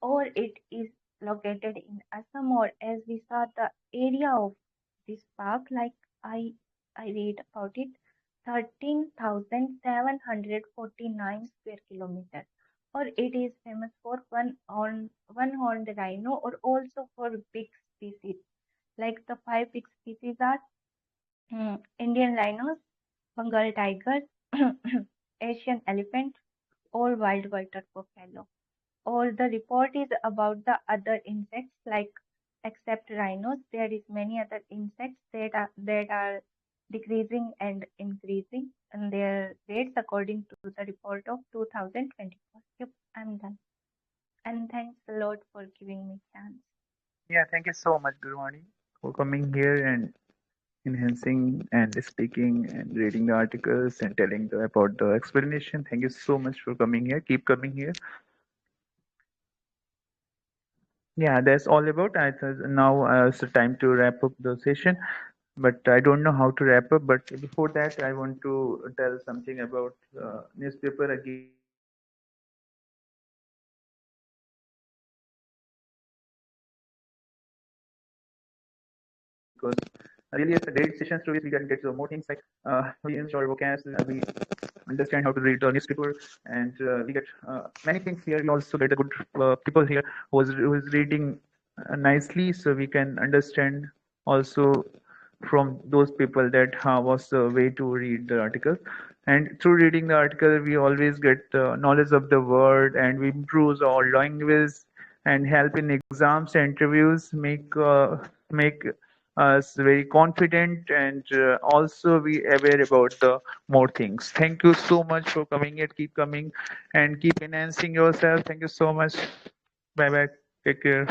or it is located in Assam, or as we saw the area of this park, like I I read about it, 13,749 square kilometers, or it is famous for one horned rhino, or also for big species. Like the five big species are Indian rhinos, Bengal tigers, Asian elephant, or wild water buffalo. Or the report is about the other insects, like except rhinos, there is many other insects that are decreasing and increasing in their rates according to the report of 2024. Yep, I'm done. And thanks a lot for giving me chance. Yeah, thank you so much, Gurwani, for coming here and enhancing and speaking and reading the articles and telling about the explanation. Thank you so much for coming here. Keep coming here. Yeah, that's all about. I thought now it's the time to wrap up the session, but I don't know how to wrap up. But before that, I want to tell something about newspaper again. Because really it's a great session through which we can get more things like we enjoy vocabs, we understand how to read the newspaper, and we get many things here. We also get a good people here who is reading nicely, so we can understand also from those people that how was the way to read the article. And through reading the article, we always get the knowledge of the word, and we improve our language and help in exams and interviews, make us very confident, and also be aware about the more things. Thank you so much for coming here. Keep coming and keep enhancing yourself. Thank you so much. Bye bye. Take care.